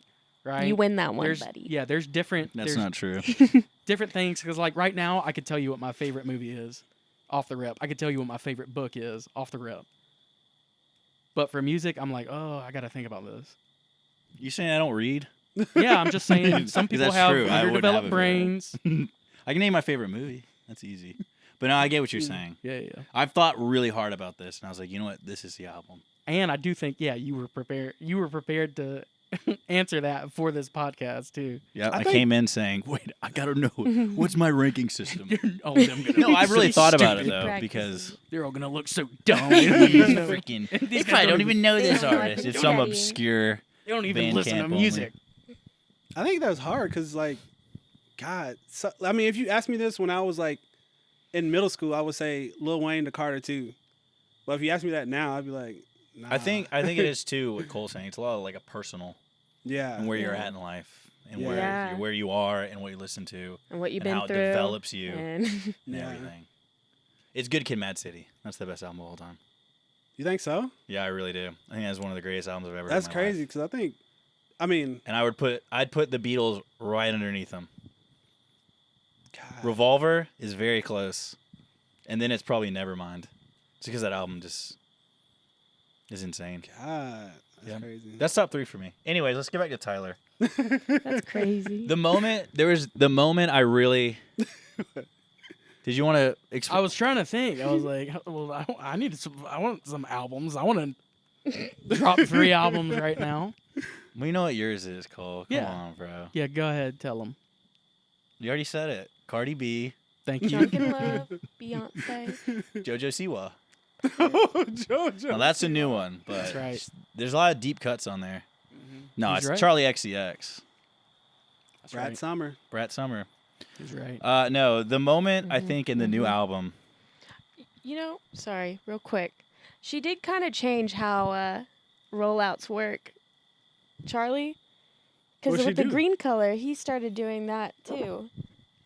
right? You win that one, There's, buddy. yeah, there's different. That's there's not true. different things because, like right now, I could tell you what my favorite movie is, off the rip. I could tell you what my favorite book is, off the rip. But for music, I'm like, oh, I gotta think about this. You saying I don't read? Yeah, I'm just saying some people That's have true. I wouldn't have underdeveloped a brains. I can name my favorite movie. That's easy. But no, I get what you're saying. Yeah. I've thought really hard about this, and I was like, you know what? This is the album. And I do think, yeah, you were prepared. You were prepared to answer that for this podcast too. Yeah, I I, think- came in saying, wait, I gotta know what's my ranking system. All of them gonna No, be I've really so thought about it stupid. though, Practices. because They're all gonna look so dumb. these They freaking. These They guys probably don't even know They this don't like artist. the It's some studying. obscure. don't even Van listen to Camp only. music. I think that was hard because, like, God, so, I mean, if you asked me this when I was like in middle school, I would say Lil Wayne to Carter too. But if you ask me that now, I'd be like, nah. I think it is too. What Cole's saying, it's a lot of like a personal yeah, and where you're Yeah. at in life, and Yeah. where you are, and what you listen to, And what you've and been how through. it develops you, And and Yeah. everything. It's Good Kid, Mad City. That's the best album of all time. You think so? Yeah, I really do. I think that's one of the greatest albums I've ever. That's heard in my crazy life. because I think, I mean, And I'd put the Beatles right underneath them. God, Revolver is very close, and then it's probably Nevermind. It's because that album just is insane. God, that's Yeah. crazy. That's top 3 for me. Anyways, let's get back to Tyler. that's crazy. The moment I really. Did you want to I explain? was trying to think. I was like, well, I want some albums. I want to drop 3 albums right now. We know what yours is, Cole. Come Yeah. on, bro. Yeah, go ahead, tell them. You already said it. Cardi B, Thank you. Drunken Love, Beyonce. JoJo Siwa. Oh, JoJo. Now that's a new one, but That's right. there's a lot of deep cuts on there. No, He's it's right. Charlie XCX. That's Brad right. Summer. Brat Summer. He's right. No, the moment I Mhm, think in the new mhm. album. You know, sorry, real quick. She did kind of change how rollouts work. Charlie? Because What'd she with the do? green color, he started doing that too.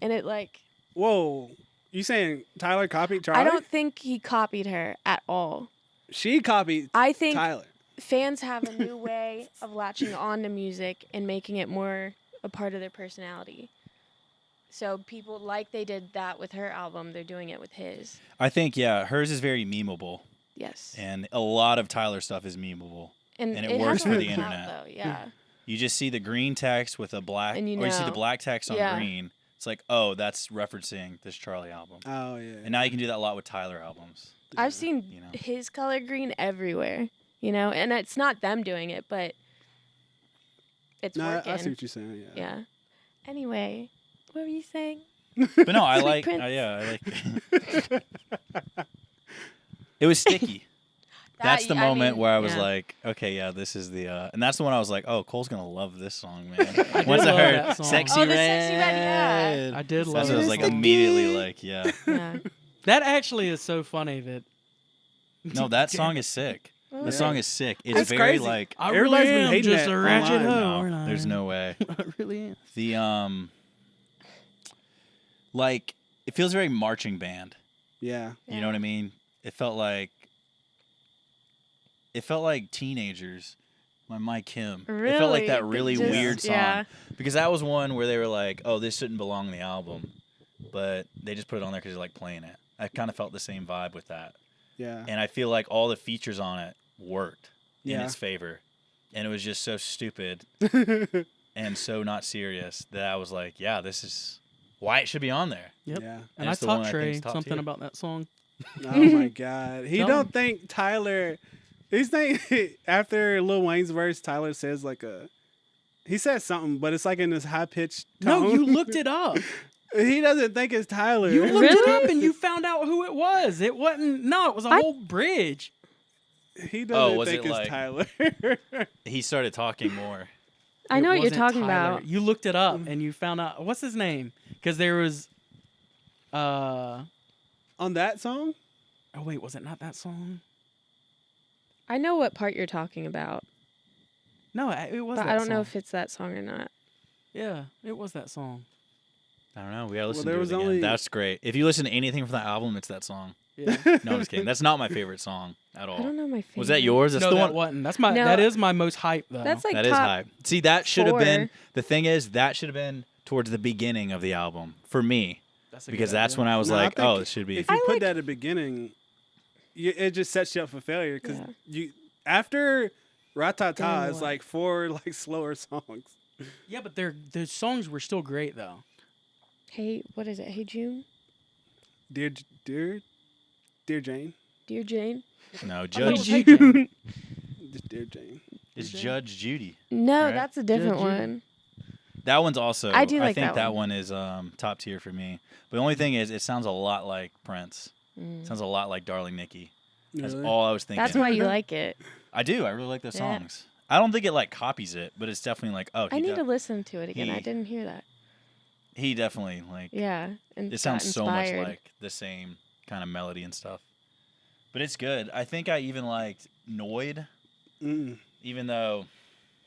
And it like, Whoa, you saying Tyler copied Charlie? I don't think he copied her at all. She copied I think Tyler. fans have a new way of latching on to music and making it more a part of their personality. So people, like they did that with her album, they're doing it with his. I think, yeah, hers is very memeable, Yes. and a lot of Tyler stuff is memeable. and it has works for worked the out, internet. though, yeah. You just see the green text with a black, And you or you see the know. black text on Yeah. green. It's like, oh, that's referencing this Charlie album. Oh yeah. And now you can do that a lot with Tyler albums. I've seen You know. his color green everywhere, you know, and it's not them doing it, but it's No, working. I see what you're saying. Yeah. Yeah. Anyway, what were you saying? But no, I Sweet like, Prince. I like. It was sticky. That's the moment where I was yeah. like, okay, yeah, this is the, and that's the one I was like, oh, Cole's gonna love this song, man. I Once did I love heard that song. "Sexy Oh, the Red," Sexy Red, yeah. I did that's love what I was that like song. immediately like, yeah. Yeah. That actually is so funny that. No, that song is sick. Oh, The song is sick. It's That's very crazy. like, I Everybody's really been am hating just that a ratchet online. hoe, no, aren't I? there's no way. I really am. The like it feels very marching band. Yeah. You know what I mean? It felt like teenagers. My Mike Kim. It felt like that really Just- weird song Yeah. because that was one where they were like, "Oh, this shouldn't belong on the album," but they just put it on there because they like playing it. I kind of felt the same vibe with that. Yeah. And I feel like all the features on it worked in Yeah. its favor. And it was just so stupid and so not serious that I was like, yeah, this is why it should be on there. Yep. Yeah. And I it's the one taught I Trey think's top something tier. about that song. Oh my God. He Tell don't him. think Tyler. He's think after Lil Wayne's verse, Tyler says like a. He says something, but it's like in this high pitched tone. No, you looked it up. He doesn't think it's Tyler. You looked it Really? up and you found out who it was. It wasn't. No, it was a I- whole bridge. He doesn't was think it it's like- Tyler. He started talking more. I It know what you're wasn't talking Tyler. about. You looked it up and you found out what's his name? Because there was. Oh On that song? wait, was it not that song? I know what part you're talking about, No, it was. but that I don't know song. if it's that song or not. Yeah, it was that song. I don't know. We gotta listen there to was it again. only- That's great. If you listen to anything from that album, it's that song. Yeah. No, I'm just kidding. That's not my favorite song at I all. don't know my favorite. Was that yours? That's no, the that one. wasn't. That's my. No. That is my most hype though. That's like That top. is hype. See, that should have been. 4. The thing is, that should have been towards the beginning of the album for me, That's a because good that's idea. when I was No, I like, think oh, it should be. If you I put like- that at the beginning, it just sets you up for failure because Yeah. you after Ratata Then is what? like 4 like slower songs. Yeah, but their songs were still great though. Hey, what is it? Hey June, Dear Jane, dear Jane. No, thought it was Judge Hey Jane. just Dear Jane. is Jane? Judge Judy. No, Right. that's a different Judge Judy. one. That one's also. I do like think that that one. one is top tier for me. But the only thing is, it sounds a lot like Prince. Mm. Sounds a lot like Darling Nikki. That's Really? all I was thinking. That's why you like it. I do. I really like those Yeah. songs. I don't think it like copies it, but it's definitely like, oh, I need to listen to it again. I he- didn't hear that. he definitely like. Yeah, and It sounds got so much inspired. like the same kind of melody and stuff. But it's good. I think I even liked Noid, Mm. even though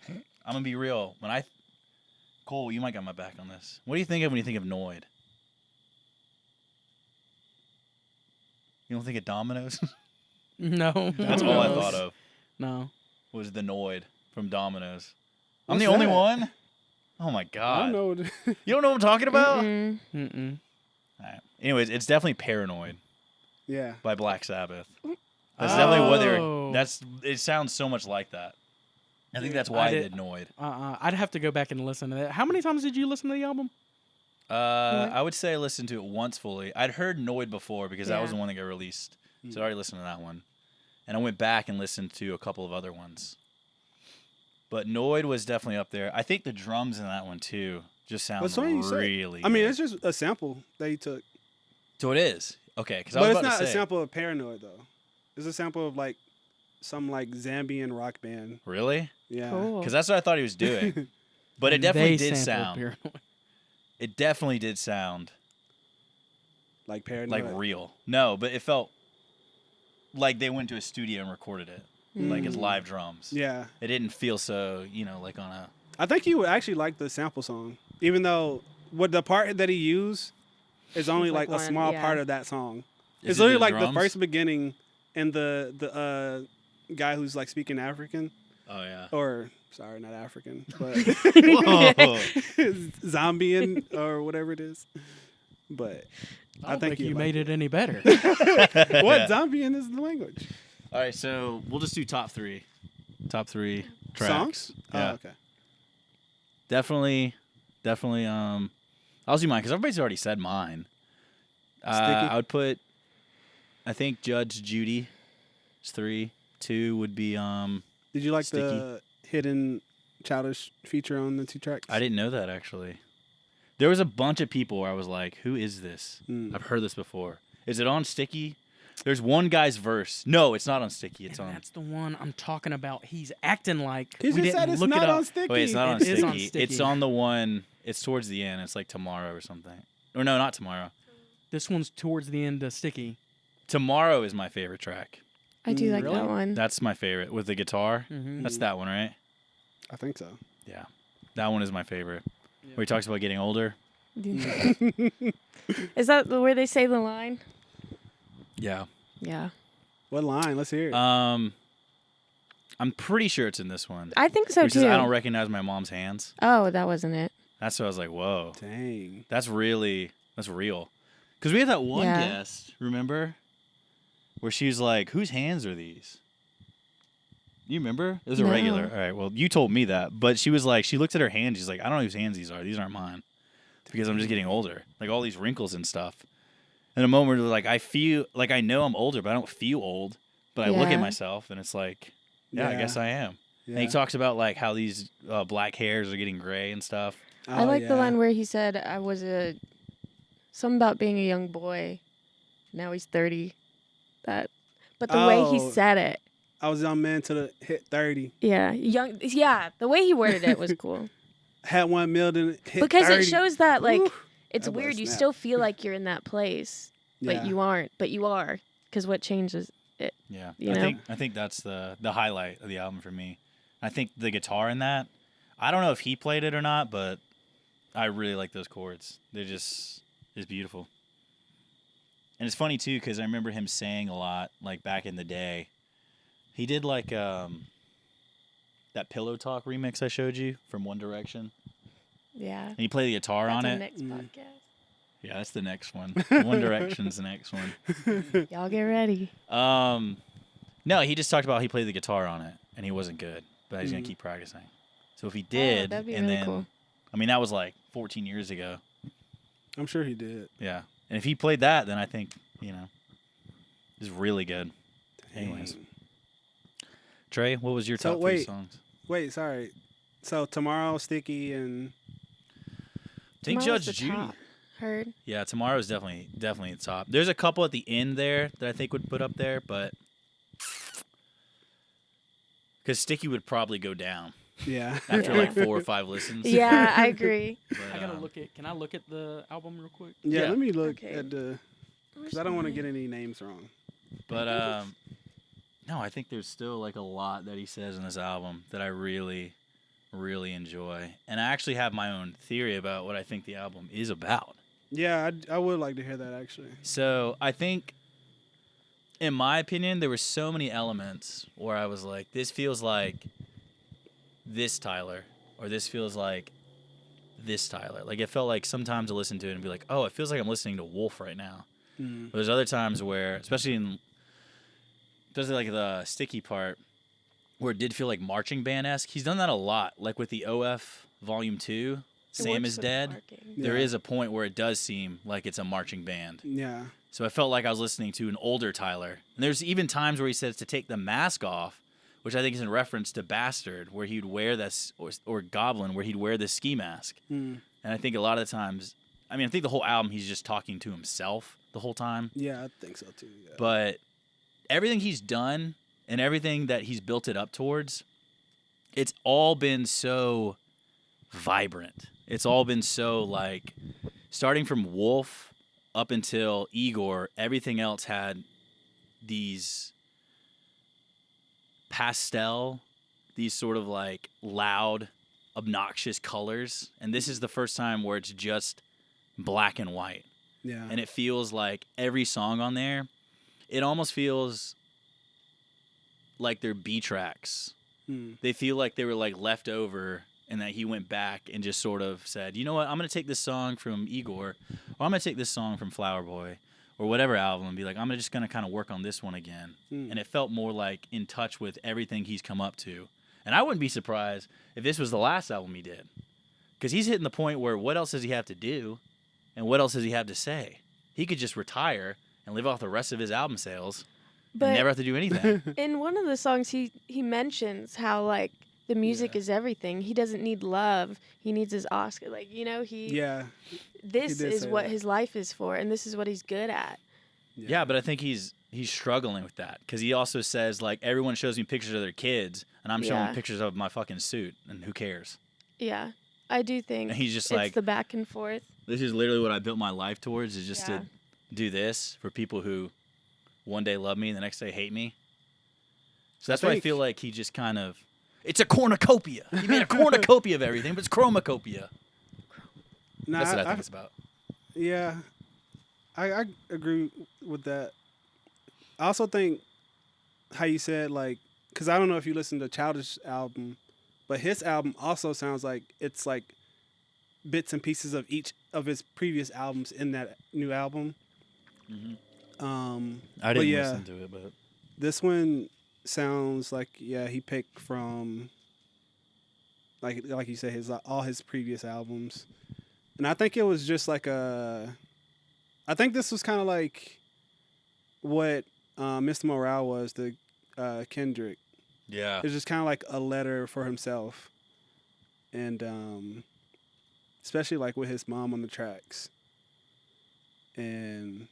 I'm gonna be real. Cole, you might got my back on this. What do you think of when you think of Noid? You don't think of Domino's? No, That's all I no. thought of. No. Was the Noid from Domino's. I'm What's the only that? one. Oh my I god! don't know. What You don't know what I'm talking about? Mm-mm. Mm-mm. All right. Anyways, it's definitely Paranoid yeah. by Black Sabbath. That's definitely what they're. Oh. It sounds so much like that. I think that's I why I did- did Noid. I'd have to go back and listen to that. How many times did you listen to the album? I would say I listened to it once fully. I'd heard Noid before because that was Yeah. the one that got released, so I already listened to that one, and I went back and listened to a couple of other ones. But Noid was definitely up there. I think the drums in that one too just sound What song you say? really. I mean, good. it's just a sample that he took, So it is okay because I was but it's about not to a say sample of Paranoid though. It's a sample of like some like Zambian rock band. really Yeah. Cool. because that's what I thought he was doing. But it definitely They did sampled sound. Paranoid. It definitely did sound Like Paranoid. like real. No, but it felt like they went to a studio and recorded it, like it's Mm. live drums. Yeah. It didn't feel so, like on a. I think you would actually like the sample song, even though what the part that he used is only It's like like a one, small yeah. part of that song. Is It's it literally like drums? the first beginning and the guy who's like speaking African Oh yeah. or sorry, not African, but Whoa. Zambian or whatever it is. But I don't think think you you like made it any better. what Zambian is the language? All right, so we'll just do top three. Top three tracks. Songs? Yeah. Oh, okay. Definitely. I'll do mine because everybody's already said mine. Sticky? I would put. I think Judge Judy is 3. 2 would be. Did you like Sticky. the hidden childish feature on the 2 tracks? I didn't know that actually. There was a bunch of people where I was like, "Who is this? Mm. I've heard this before. Is it on Sticky?" There's one guy's verse. No, it's not on Sticky. It's And on. that's the one I'm talking about. He's acting like He we just didn't said it's look not it up. on Sticky. Wait, it's not on It is Sticky. on Sticky. It's on the one. It's towards the end. It's like tomorrow or something. Or no, not tomorrow. This one's towards the end of Sticky. Tomorrow is my favorite track. I do like Really? that one. That's my favorite with the guitar. Mm-hmm. That's that one, right? I think so. Yeah, that one is my favorite. Where he talks about getting older. Is that where they say the line? Yeah. Yeah. What line? Let's hear it. I'm pretty sure it's in this one. I think so Which too. is I don't recognize my mom's hands. Oh, that wasn't it. That's what I was like, whoa. Dang. That's really That's real. Because we had that one Yeah. guest, remember? Where she was like, whose hands are these? You remember? It was a No. regular. All right, well, you told me that. But she was like, she looked at her hand. She's like, I don't know whose hands these are. These aren't mine. Because I'm just getting older. Like all these wrinkles and stuff. In a moment where like I feel like I know I'm older, but I don't feel old. But I look at Yeah. myself and it's like, yeah, I guess I am. Yeah. And he talks about like how these black hairs are getting gray and stuff. I Oh, like the yeah. line where he said, I was something about being a young boy. Now he's 30. But the way he Oh. said it, I was a young man till the hit 30. the way he worded it was cool. Had 1 meal, then hit Because 30. it shows that, like, Woo. it's That boy weird. You snapped. still feel like you're in that place, but Yeah. you aren't. But you are. Because what changes it? Yeah, You I know? think that's the highlight of the album for me. I think the guitar in that. I don't know if he played it or not, but I really like those chords. They're just beautiful. And it's funny too because I remember him saying a lot like back in the day. He did like that Pillow Talk remix I showed you from One Direction, Yeah. and he played the guitar That's on our it. next Mm. podcast. Yeah, that's the next one. One Direction's the next one. Y'all get ready. No, he just talked about he played the guitar on it and he wasn't good, but he's gonna Mm. keep practicing. So if he did, that'd be and really then cool. I mean that was like 14 years ago. I'm sure he did. Yeah, and if he played that, then I think is really good. Anyways, Dang. Trey, what was your So, top 3 wait. songs? Wait, sorry. So tomorrow, Sticky, and I think Tomorrow's Judge the Judy. top. Heard. Yeah, tomorrow's definitely the top. There's a couple at the end there that I think would put up there, but because Sticky would probably go down yeah. after Yeah. like 4 or 5 listens. Yeah, I agree. But, I gotta look at. Can I look at the album real quick? Yeah, Yeah. let me look Okay. at the, because I don't want to get any names wrong. But no, I think there's still like a lot that he says in this album that I really, really enjoy, and I actually have my own theory about what I think the album is about. Yeah, I would like to hear that actually. So I think, in my opinion, there were so many elements where I was like, this feels like this Tyler, or this feels like this Tyler. Like it felt like sometimes I listen to it and be like, oh, it feels like I'm listening to Wolf right now. Mm. But there's other times where, especially like the Sticky part, where it did feel like marching band-esque. He's done that a lot, like with the OF Volume 2, Sam is Dead. There Yeah. is a point where it does seem like it's a marching band. Yeah. So I felt like I was listening to an older Tyler. And there's even times where he says to take the mask off, which I think is in reference to Bastard, where he'd wear this, or Goblin, where he'd wear this ski mask. Mm. And I think a lot of the times, I mean, I think the whole album he's just talking to himself the whole time. Yeah, I think so too. Yeah. But everything he's done and everything that he's built it up towards, it's all been so vibrant. It's all been so like, starting from Wolf up until Igor, everything else had these pastel, these sort of like loud, obnoxious colors. And this is the first time where it's just black and white. yeah. And it feels like every song on there, it almost feels like they're B tracks. Mm. They feel like they were like left over, and that he went back and just sort of said, you know what, I'm going to take this song from Igor, or I'm going to take this song from Flower Boy, or whatever album, and be like, I'm just going to kind of work on this one again. Mm. And it felt more like in touch with everything he's come up to. And I wouldn't be surprised if this was the last album he did. Because he's hitting the point where what else does he have to do? And what else does he have to say? He could just retire and live off the rest of his album sales But and never have to do anything. in one of the songs, he mentions how like the music Yeah. is everything. He doesn't need love. He needs his Oscar. Like he. Yeah. This did is say what that. his life is for, and this is what he's good at. Yeah, but I think he's struggling with that because he also says like everyone shows me pictures of their kids and I'm showing Yeah. pictures of my fucking suit and who cares? Yeah, I do think And he's just it's like, the back and forth. this is literally what I built my life towards, is just Yeah. to do this for people who one day love me and the next day hate me. So that's why I think- feel like he just kind of, it's a cornucopia. He made a cornucopia of everything, but it's CHROMAKOPIA. No, That's what I think it's about. Yeah, I agree with that. I also think how you said like, because I don't know if you listened to Childish album, but his album also sounds like it's like bits and pieces of each of his previous albums in that new album. I didn't yeah, listen to it, but this one sounds like he picked from like you said all his previous albums, and I think it was just like I think this was kind of like what Mr. Morale was to Kendrick. yeah, It's just kind of like a letter for himself, and especially like with his mom on the tracks. And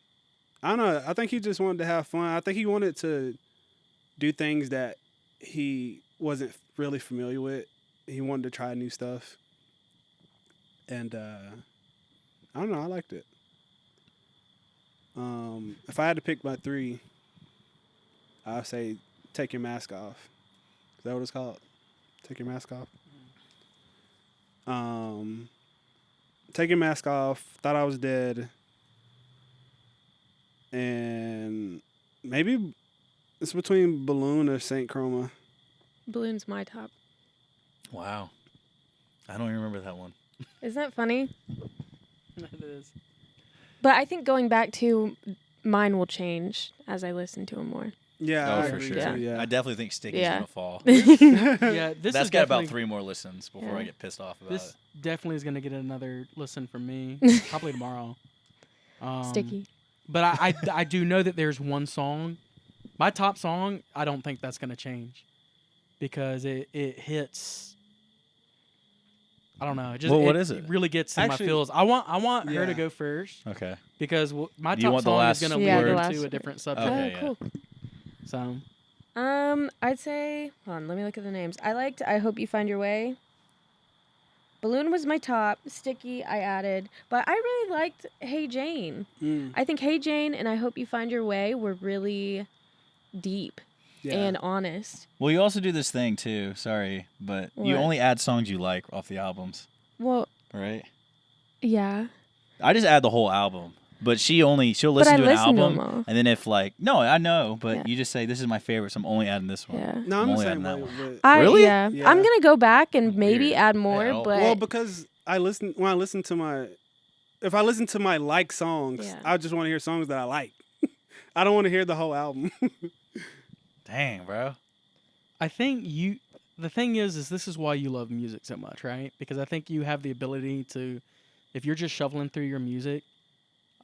I don't know. I think he just wanted to have fun. I think he wanted to do things that he wasn't really familiar with. He wanted to try new stuff, and I don't know. I liked it. If I had to pick my 3, I'd say Take Your Mask Off. Is that what it's called? Take Your Mask Off? Take Your Mask Off, Thought I Was Dead, and maybe it's between Balloon or Saint Chroma. Balloon's my top. wow. I don't even remember that one. Isn't that funny? It is. But I think going back to mine will change as I listen to him more. Yeah, Oh, I for agree sure. too, yeah. I definitely think Sticky's Yeah. gonna fall. Yeah, this That's is got about definitely- 3 more listens before I Yeah. get pissed off about This it. definitely is going to get another listen from me, probably tomorrow. Sticky. But I do know that there's one song, my top song. I don't think that's going to change because it hits. I don't know. It just, Well, what is it? really gets in Actually, my feels. I want her to yeah. go first Okay. because my Do you top want the song is last going to Yeah, lead the into last a one. different subject. Okay, Oh, cool. So I'd say, hold on, let me look at the names. I liked I Hope You Find Your Way. Balloon was my top. Sticky, I added. But I really liked Hey Jane. Mm, I think Hey Jane and I Hope You Find Your Way were really deep yeah. and honest. Well, you also do this thing too. Sorry, but you What? only add songs you like off the albums, Well, right? yeah. I just add the whole album, but she'll listen I to an listen to album, 'em all. and then if like no, I know, but Yeah. you just say this is my favorite, so I'm only adding this one. Yeah. No, I'm I'm the only same adding way. that But, Really? Yeah. Yeah. I'm gonna go back and maybe Weird. add more, Yeah, but well, because when I listen to my like songs, Yeah. I just want to hear songs that I like. I don't want to hear the whole album. Dang, bro. I think the thing is this is why you love music so much, right? Because I think you have the ability to, if you're just shoveling through your music,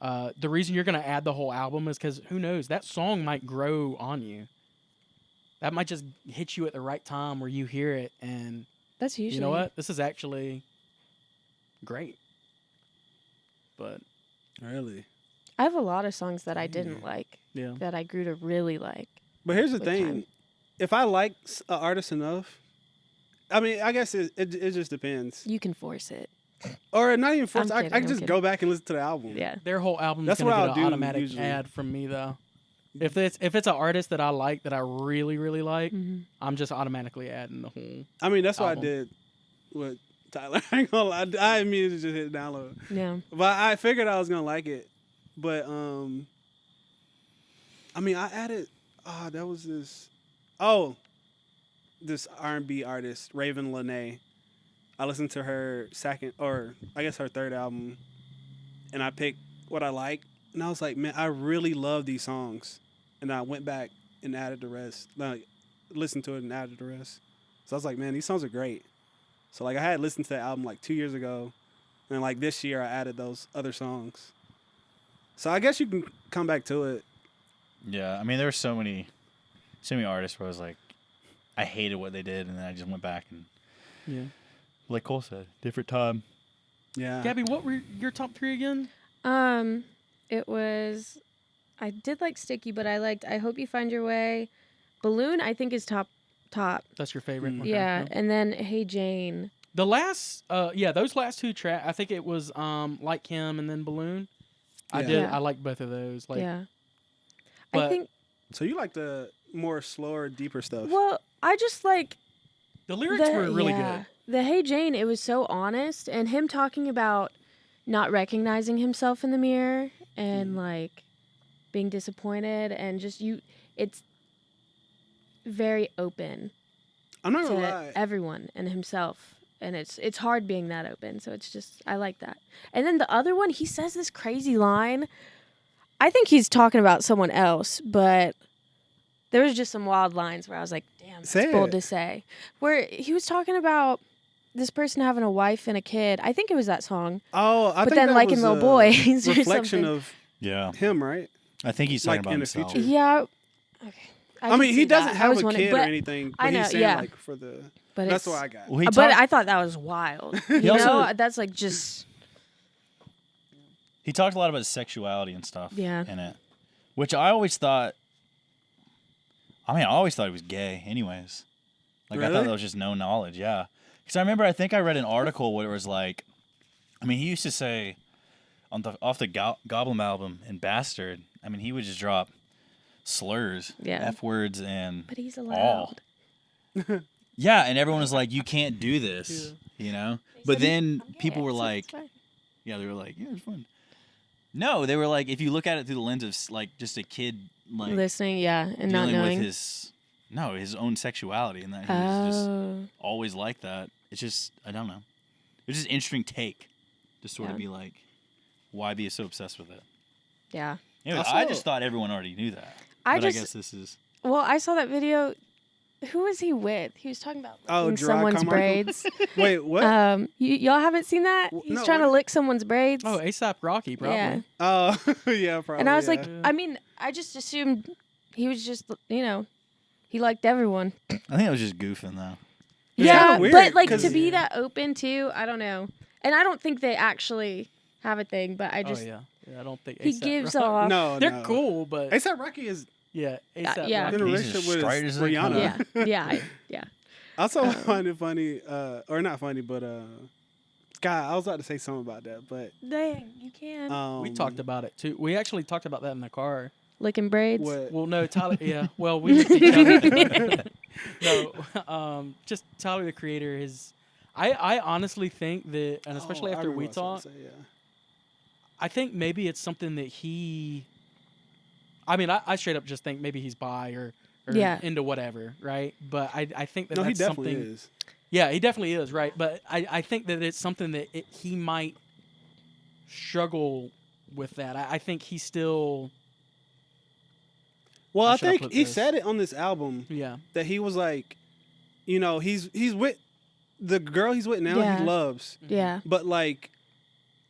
the reason you're going to add the whole album is because who knows, that song might grow on you. That might just hit you at the right time where you hear it and that's usually you know what? This is actually great. But Really? I have a lot of songs that I didn't like yeah. that I grew to really like. But here's the With thing: time. if I like an artist enough, I mean, I guess it just depends. You can force it. Or not even forced. I'm I kidding, can I'm just kidding. go back and listen to the album. Yeah. Their whole album's That's going to what get I'll an do automatic usually. ad from me though. If it's an artist that I like that I really really like, Mhm. I'm just automatically adding the whole. I mean, that's what I Album. did with Tyler. I ain't gonna lie. I immediately just hit download. Yeah. But I figured I was gonna like it. But I mean, I added. Oh, that was this. Oh, this R&B artist, Raven Lene. I listened to her second, or I guess her third album, and I picked what I like, and I was like, man, I really love these songs, and I went back and added the rest. Like, listened to it and added the rest. So I was like, man, these songs are great. So like, I had listened to that album like 2 years ago, and like this year I added those other songs. So I guess you can come back to it. Yeah, I mean, there were so many artists where I was like, I hated what they did, and then I just went back and, Yeah. like Cole said, different time. Yeah. Gabby, what were your top 3 again? It was, I did like Sticky, but I liked I Hope You Find Your Way. Balloon, I think, is top. That's your favorite. Mm. Okay, Yeah, no. and then Hey Jane. The last, those last 2 tracks, I think it was Like Him and then Balloon. I Yeah. did. Yeah. I like both of those. Like, Yeah. but- I think, So you like the more slower, deeper stuff. well, I just like the lyrics were really yeah. good. The Hey Jane, it was so honest, and him talking about not recognizing himself in the mirror and like being disappointed and just it's very open I'm not to gonna lie. everyone and himself. and it's hard being that open. So it's just I like that. And then the other one, he says this crazy line. I think he's talking about someone else, but there was just some wild lines where I was like, damn, that's Say bold it. to say. Where he was talking about this person having a wife and a kid. I think it was that song. Oh, I But think then that liking was little a boys or reflection something. of Yeah. him, right? I think he's talking Like about in the himself. future. Yeah. Okay. I can mean, see he doesn't that. I have was a wondering- kid but, or anything, but I know, he's saying yeah. like for the. But That's it's, what I got. Well, he but talked- I thought that was wild. You He also- know, that's like just He talked a lot about his sexuality and stuff Yeah. in it, which I always thought. I mean, I always thought he was gay, anyways. Like I thought Really? that was just no knowledge, yeah. Because I remember, I think I read an article where it was like, I mean, he used to say off the Goblin album in Bastard. I mean, he would just drop slurs, Yeah. F words, and but he's all. allowed. Yeah, and everyone was like, "You can't do this," you know. But then people were like, "Yeah," they were like, "Yeah, it's fun." No, they were like, if you look at it through the lens of like just a kid like listening, yeah, and not dealing knowing. with his own sexuality, and that he was just Oh, always like that. It's just I don't know. It's just an interesting take to sort of Yeah. be like, why be so obsessed with it? yeah. Anyway, Also- I just thought everyone already knew that. I But just I guess this is well, I saw that video. Who was he with? He was talking about Oh, licking Gerard someone's Carmichael? braids. Wait, what? Y'all haven't seen that? He's no, trying to what? lick someone's braids. Oh, ASAP Rocky, probably. Yeah. Oh, yeah, probably. And I was like, yeah. I mean, I just assumed he was just, he liked everyone. I think I was just goofing though. It's Yeah, kinda weird, but like to 'cause- be that open too, I don't know. And I don't think they actually have a thing, but I just Oh yeah. I don't think he A$AP gives Rocky- off. no, They're no. cool, but ASAP Rocky is yeah, ASAP yeah. Rocky. in a He's relationship as with straight as they come. Rihanna. Yeah. I also find it funny, or not funny, but God, I was about to say something about that, but Dang, you can We talked about it too. We actually talked about that in the car. licking braids. what? Well, no, Tyler. Yeah, well, we looked at each other. No, just Tyler the Creator. I honestly think that, and especially Oh, I after remember we what I was talk, gonna say, yeah. I think maybe it's something that he. I mean, I straight up just think maybe he's bi or Yeah. into whatever, right? But I think that No, he that's definitely something. is. Yeah, he definitely is, right? But I think that it's something that he might struggle with that. I think he's still. Well, How I should I think put he this? said it on this album Yeah. that he was like, he's with the girl he's with now. Yeah. He loves, Yeah. but like,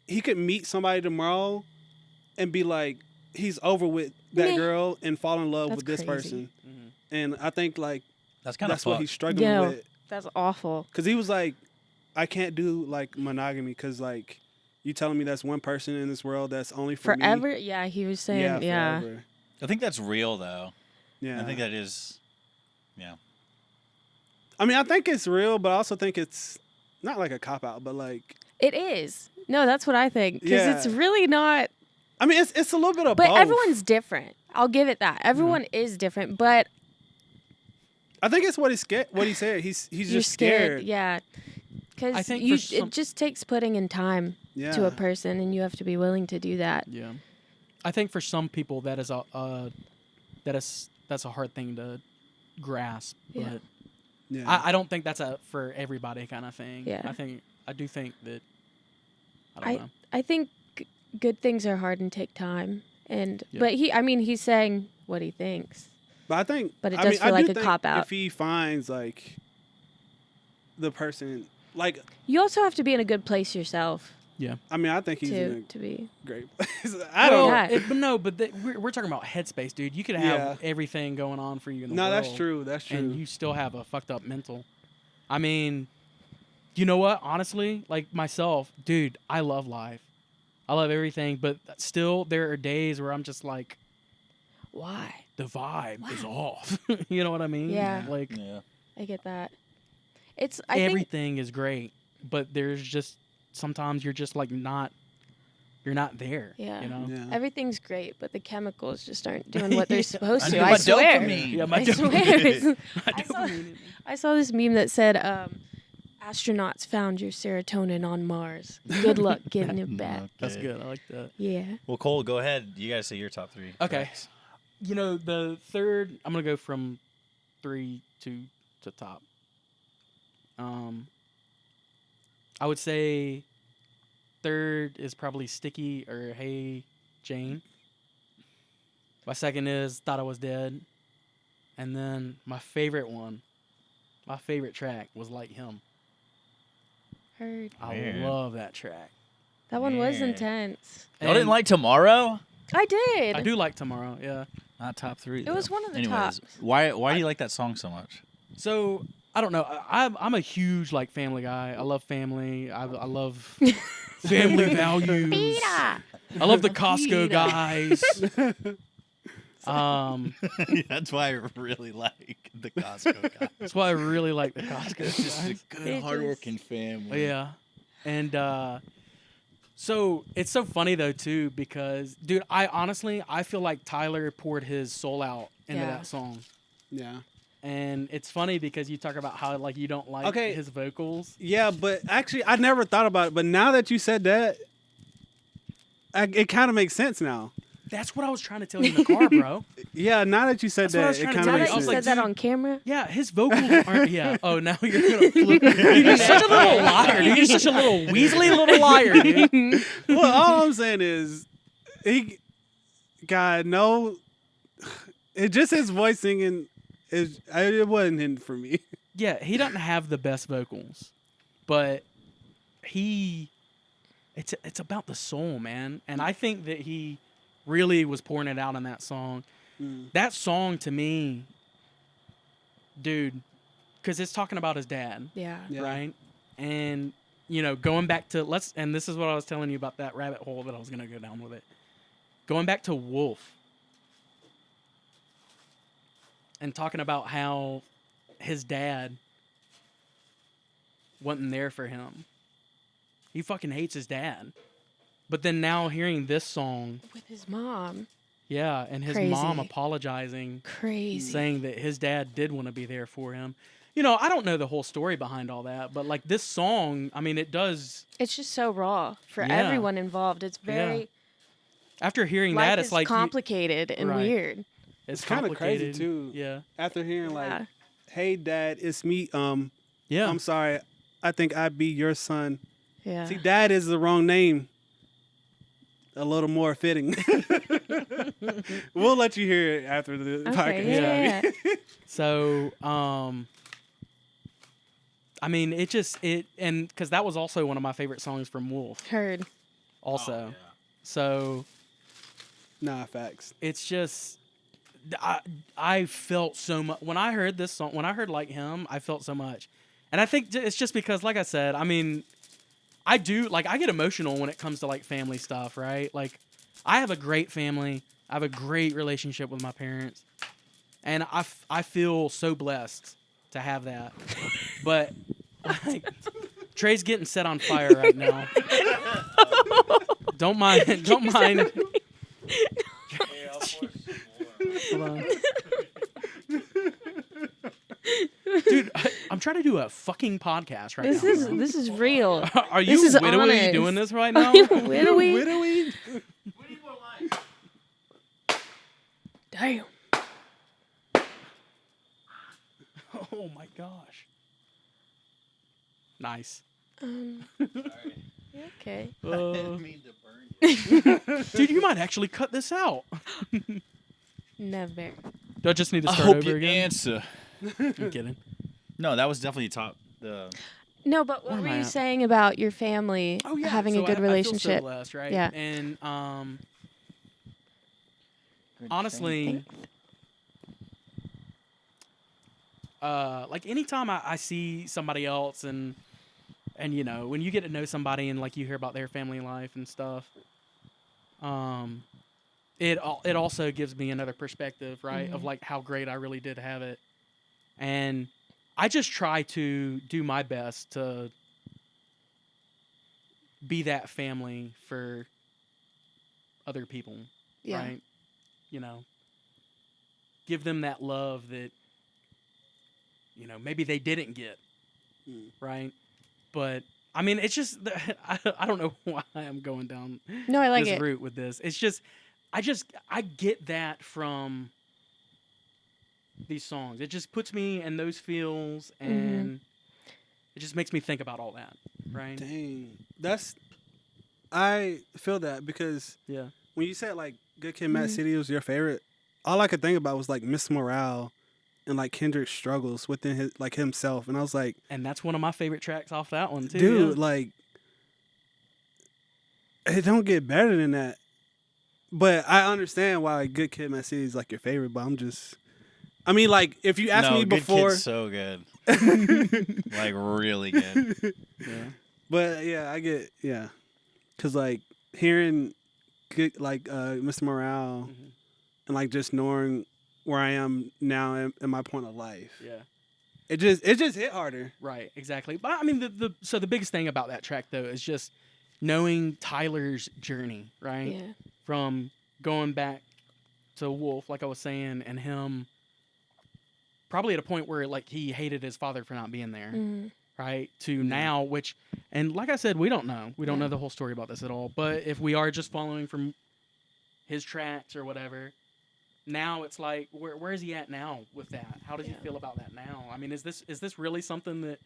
he could meet somebody tomorrow, and be like, he's over with that Meh. girl and fall in love That's with this crazy. person. Mhm. And I think like That's kind of that's what he's struggling Yeah. with. That's awful. Cause he was like, I can't do like monogamy because like you telling me that's one person in this world that's only for me. Forever? Yeah, he was saying, yeah. Forever. I think that's real though. Yeah. I think that is. Yeah. I mean, I think it's real, but I also think it's not like a cop out, but like, It is. No, that's what I think. Because it's Yeah. really not. I mean, it's a little bit of But both. everyone's different. I'll give it that. Everyone is different. But I think it's what he's scared. What he said. He's you're just scared. scared. Yeah. I Because think you, for some- it just takes putting in time Yeah. to a person, and you have to be willing to do that. Yeah, I think for some people that is that's a hard thing to grasp. Yeah. But Yeah. I don't think that's a for everybody kind of thing. Yeah. I do think that. I don't know. I think good things are hard and take time. And Yeah. but he's saying what he thinks. But I think. But it I does mean, feel I like do a think cop-out. If he finds like the person, like, You also have to be in a good place yourself I mean, I think he's in to be. a great place. I don't. Yeah. But no, but we're talking about headspace, dude. You could have everything going on for you in the No, world. that's true. That's true. And you still have a fucked up mental. I mean, you know what? Honestly, like myself, dude, I love life. I love everything, but still, there are days where I'm just like, Why? the vibe is Wow. off. You know what I mean? Yeah. Like Yeah. I get that. It's I think everything is great, but there's just sometimes you're just like you're not there. Yeah. You know? yeah. everything's great, but the chemicals just aren't doing what they're supposed I to. need I my swear. dopamine. Yeah, my I dopamine. swear. My I saw- dopamine. I saw this meme that said, astronauts found your serotonin on Mars. Good luck getting it back. That's Okay. good. I like that. Yeah. Well, Cole, go ahead. You guys say your top three. Okay. tracks. You know, the third, I'm gonna go from 3 to top. I would say third is probably Sticky or Hey Jane. My second is Thought I Was Dead. And then my favorite one, my favorite track was Like Him. Heard. I Man. love that track. That one was Man. intense. Y'all didn't And like Tomorrow? I did. I do like Tomorrow, yeah. Not top 3. It was one of the Anyways, tops. why do you like that song so much? So I don't know. I'm a huge like Family guy. I love family. I love family values. Peta. I love the Costco guys. That's why I really like the Costco guy. That's why I really like the Costco It's just a guys. good, They hardworking family. Yeah, and so it's so funny though too because dude, I feel like Tyler poured his soul out into Yeah. that song. Yeah. And it's funny because you talk about how like you don't like Okay. his vocals. Yeah, but actually, I never thought about it. But now that you said that, it kind of makes sense now. That's what I was trying to tell you in the car, bro. Yeah, now that you said That's what I that, was it trying to kind tell of Now you. makes that I you was sense. like, said that dude, on camera, Yeah, his vocals aren't. Yeah. Oh, now you're gonna flip. You're such a little liar. Dude. You're such a little weaselly little liar, dude. Well, all I'm saying is, God, no, it just his voice singing it wasn't hidden for me. Yeah, he doesn't have the best vocals, but it's about the soul, man. And I think that he really was pouring it out in that song. That song to me, dude, because it's talking about his dad, yeah. Yeah. right? And you know, going back to and this is what I was telling you about that rabbit hole that I was gonna go down with it. Going back to Wolf and talking about how his dad wasn't there for him. He fucking hates his dad. But then now hearing this song, With his mom. yeah, and his Crazy. mom apologizing, Crazy. saying that his dad did want to be there for him. You know, I don't know the whole story behind all that, but like this song, I mean, it does. It's just so raw for Yeah. everyone involved. It's very After hearing life that, is it's like complicated and Right. weird. it's kinda crazy, complicated. too. Yeah, After hearing Yeah. like, "Hey, Dad, it's me. yeah. I'm sorry. I think I'd be your son." Yeah. See, Dad is the wrong name. A little more fitting. We'll let you hear it after the podcast. Okay. Yeah. yeah. So, I mean, and because that was also one of my favorite songs from Wolf, Heard. also. So Nah, facts. it's just, I felt so much when I heard this song. When I heard Like Him, I felt so much, and I think it's just because, like I said, I mean, I get emotional when it comes to like family stuff, right? Like, I have a great family. I have a great relationship with my parents, and I feel so blessed to have that. But like, Trey's getting set on fire right now. Don't mind. Don't mind. Hold on. Dude, I'm trying to do a fucking podcast right This now. is bro. this is real. Are this you is widowy honest. doing this right now? Widowy? Widowy? Damn. Oh my gosh. Nice. You okay. Dude, you might actually cut this out. Never. Do I just need to I start hope over you again? answer. I'm kidding. No, that was definitely top. No, but what Where am were I you at? saying about your family having so a good I relationship? feel so blessed, right? Yeah. And honestly, like anytime I see somebody else and you know, when you get to know somebody and like you hear about their family life and stuff, it also gives me another perspective, right? Of like how great I really did have it. And I just try to do my best to be that family for other people, Yeah. right? You know, give them that love that, you know, maybe they didn't get, right? But I mean, it's just I don't know why I'm going down No, I like this it. route with this. It's just I get that from these songs. It just puts me in those feels, and it just makes me think about all that, right? Dang, I feel that because Yeah. when you said like Good Kid, Mad City was your favorite, all I could think about was like Miss Morale and like Kendrick's struggles within his like himself, and I was like, And that's one of my favorite tracks off that one too. dude, yeah. like it don't get better than that. But I understand why Good Kid, Mad City is like your favorite. But I mean, like if you asked no, me Good before, Kid's so good. Like really good. Yeah. But yeah, I get because like hearing good like Mr. Morale and like just knowing where I am now in my point of life, Yeah. it just hit harder. Right, exactly. But I mean, the biggest thing about that track though is just knowing Tyler's journey, right? Yeah. From going back to Wolf, like I was saying, and him probably at a point where like he hated his father for not being there, right? To now, and like I said, we don't know know the whole story about this at all. But if we are just following from his tracks or whatever. Now it's like, where is he at now with that? How does he feel about that now? I mean, is this really something that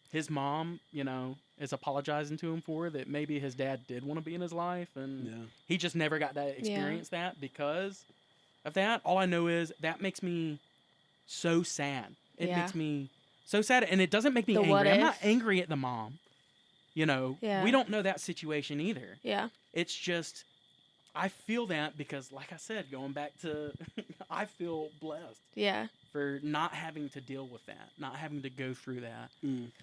his mom, is apologizing to him for, that maybe his dad did want to be in his life and he just never got to experience that because of that? All I know is that makes me so sad. It makes me so sad, and it doesn't make me angry. I'm not angry at the mom. We don't know that situation either. Yeah. It's just, I feel that because, like I said, going back to, I feel blessed. Yeah. For not having to deal with that, not having to go through that.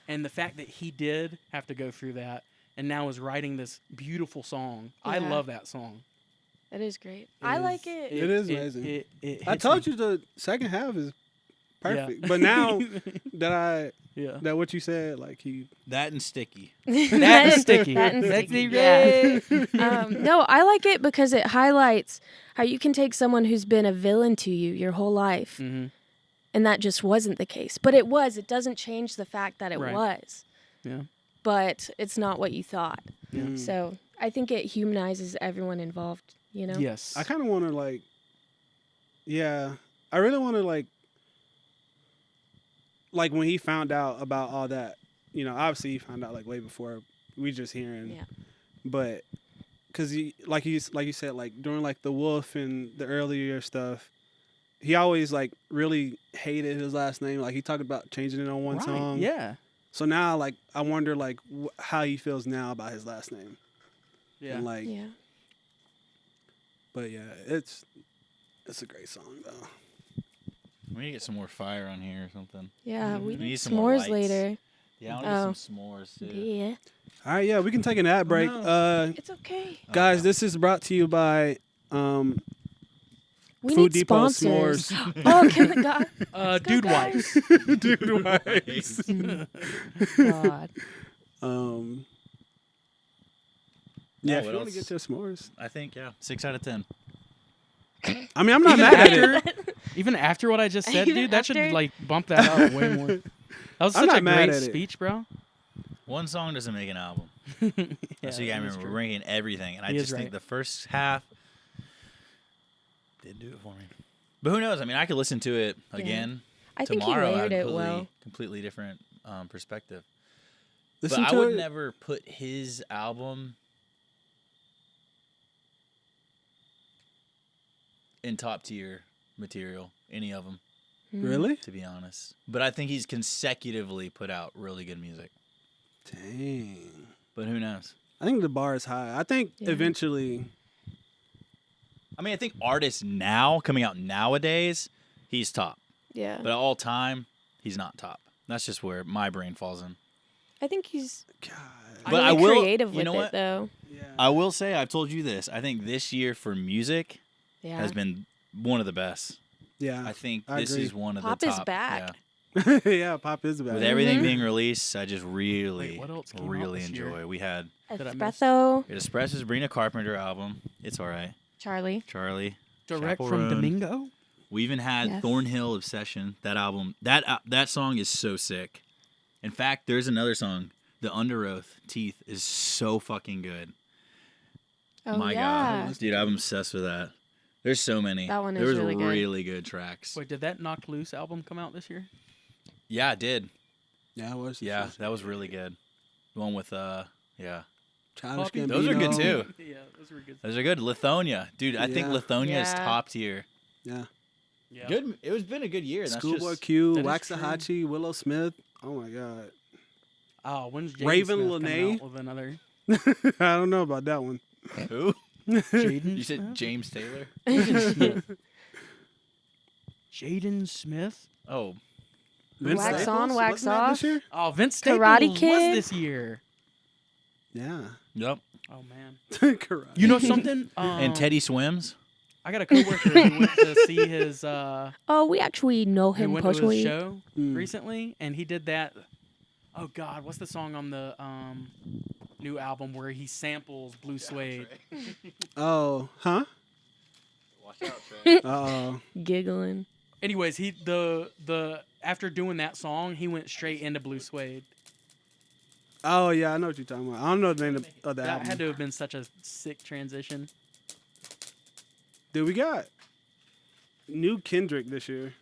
And the fact that he did have to go through that and now is writing this beautiful song. Yeah. I love that song. It is great. I like it. It is amazing. It I told you the second half is perfect. But now that that what you said, like That and Sticky. That and Sticky. That and That's Sticky. the Yeah. No, I like it because it highlights how you can take someone who's been a villain to you your whole life, and that just wasn't the case. But it was. It doesn't change the fact that it was. Yeah. But it's not what you thought. Yeah. So I think it humanizes everyone involved. Yes. I kind of want to I really want to like when he found out about all that, obviously he found out like way before we just hearing. Yeah. But because like you said, like during like the Wolf and the earlier stuff, he always like really hated his last name. Like he talked about changing it on one song. Yeah. So now like I wonder like how he feels now about his last name. Yeah. And, like, Yeah. But yeah, it's a great song though. We need to get some more fire on here or something. Yeah, we need need some more s'mores lights. later. Yeah, I want to get some s'mores too. Yeah. All right, yeah, we can take an ad break. no. It's okay. Guys, this is brought to you by We Food need Depot sponsors. s'mores. Oh, can the guy? Dude guys. Wipes. Dude Wipes. God. Yeah, Oh, if what you want to else? get to s'mores. I think 6 out of 10. I mean, I'm not Even mad at it. after, even after what I just said, Even dude, that should after? like bump that up way more. That was I'm such a not mad great at it. speech, bro. One song doesn't make an album. Yeah, So you gotta that is remember, true. we're ranking everything, and I He is just think right. the first half didn't do it for me. But who knows? I mean, I could listen to it again I think he tomorrow. layered I'd it well. completely different perspective. Listen but I to would it. never put his album in top tier material, any of them, Really? to be honest. But I think he's consecutively put out really good music. Dang. But who knows? I think the bar is high. I think Yeah. eventually. I mean, I think artists now, coming out nowadays, he's top. Yeah. But all time, he's not top. That's just where my brain falls in. I think he's God. But really I will- creative you with know it, what? though. Yeah. I will say, I've told you this. I think this year for music Yeah. has been one of the best. Yeah. I think I this agree. is one of Pop the is top. back. Yeah, pop is Yeah. back. With everything Mhm. being released, I just really, Wait, what else came out really this year? enjoy. We had Did I miss? Espresso. Espresso's Sabrina Carpenter album. It's all right. Charlie. Charlie. Direct from Chaperone. Domingo. We even had Yes. Thornhill Obsession. That album, that song is so sick. In fact, there's another song, The Under Oath Teeth, is so fucking good. Oh, My yeah. God, dude, I'm obsessed with that. There's so many. That one is there was really good. really good tracks. Wait, did that Knocked Loose album come out this year? Yeah, it did. Yeah, it was. Yeah, that was really good. The one with yeah. Childish Puppy. Gambino. Those are good too. Yeah, those were good. Those are good. Lithonia, dude. I think Yeah. Lithonia is Yeah. top tier. Yeah. Yeah. Good. It was been a good year. That's Schoolboy just, Q, that is Waxahachie, Willow Smith. Oh my God. Oh, when's Jaden Raven Smith coming Lene? out with another? I don't know about that one. who? Jaden. You said Smith? James Taylor? Jaden Smith. Jaden Smith. Oh, Vince Wax Staples? on, wax Wasn't that this off. year? Oh, Vince Staples Karate was Kid? this year. Yeah. yep. Oh man. Karate. You know something? And Teddy Swims. I got a coworker who went to see his Oh, we actually know who him went to his personally. show Mm. recently, and he did that. Oh God, what's the song on the new album where he samples Blue Suede? Oh, huh? Watch out, Trey. Uh-oh. Giggling. Anyways, he the after doing that song, he went straight into Blue Suede. Oh, yeah, I know what you're talking about. I don't know the name of the That album. had to have been such a sick transition. Dude, we got new Kendrick this year.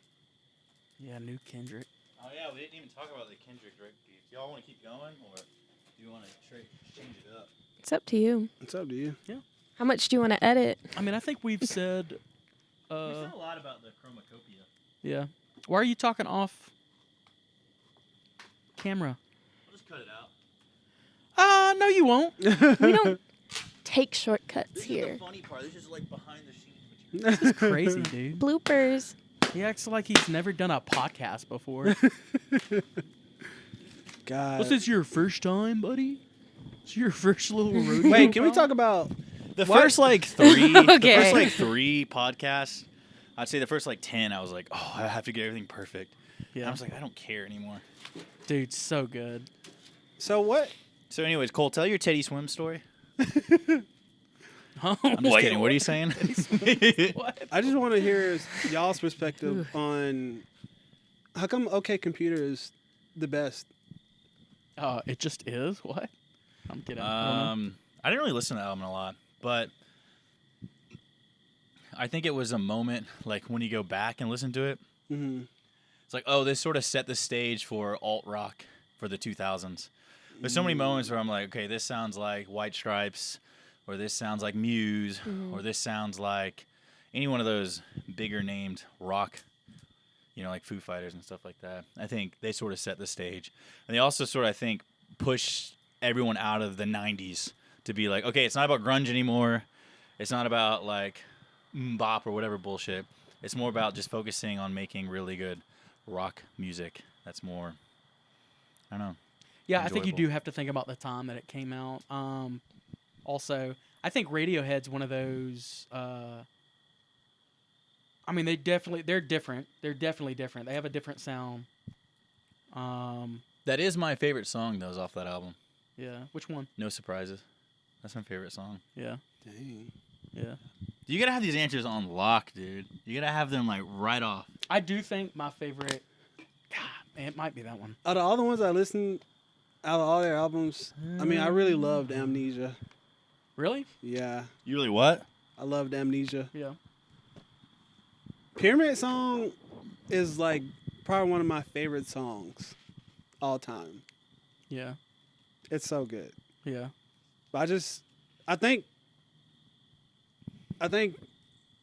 Yeah, new Kendrick. Oh yeah, we didn't even talk about the Kendrick Drake beef. Y'all want to keep going, or do you want to change it up? It's up to you. It's up to you. How much do you want to edit? I mean, I think we've said. We said a lot about the CHROMAKOPIA. Yeah. Why are you talking off camera? I'll just cut it out. No, you won't. We don't take shortcuts This is here. the funny part. This is like behind the scenes. This is crazy, dude. Bloopers. He acts like he's never done a podcast before. God. Was this your first time, buddy? It's your first little rodeo. Wait, can we pal? talk about The What? first like three, Okay. the first like three podcasts, I'd say the first like 10, I was like, oh, I have to get everything perfect. And Yeah, I was like, I don't care anymore. dude, so good. So what? So, anyways, Cole, tell your Teddy Swim story. Oh, I'm just kidding. What are you saying? What? I just want to hear y'all's perspective on how come OK Computer is the best. It just is. What? I'm kidding. I don't know. I didn't really listen to that album a lot, but I think it was a moment like when you go back and listen to it. Mm-hmm. It's like, oh, this sort of set the stage for alt rock for the 2000s. There's so many moments where I'm like, okay, this sounds like White Stripes, or this sounds like Muse, or this sounds like any one of those bigger named rock, like Foo Fighters and stuff like that. I think they sort of set the stage. And they also sort of, I think, push everyone out of the 90s to be like, okay, it's not about grunge anymore. It's not about like bop or whatever bullshit. It's more about just focusing on making really good rock music. That's more, I don't know. Yeah, I think you enjoyable. do have to think about the time that it came out. Also, I think Radiohead's one of those. I mean, they're different. They're definitely different. They have a different sound. That is my favorite song, though, is off that album. Yeah. Which one? No Surprises. That's my favorite song. Yeah. Dang. Yeah. You gotta have these answers on lock, dude. You gotta have them like right off. I do think my favorite. God, man, it might be that one. Out of all the ones I listened, out of all their albums, I mean, I really loved Amnesia. Really? Yeah, You really what? I loved Amnesia. Yeah. Pyramid Song is like probably one of my favorite songs all time. Yeah. It's so good. Yeah. But I think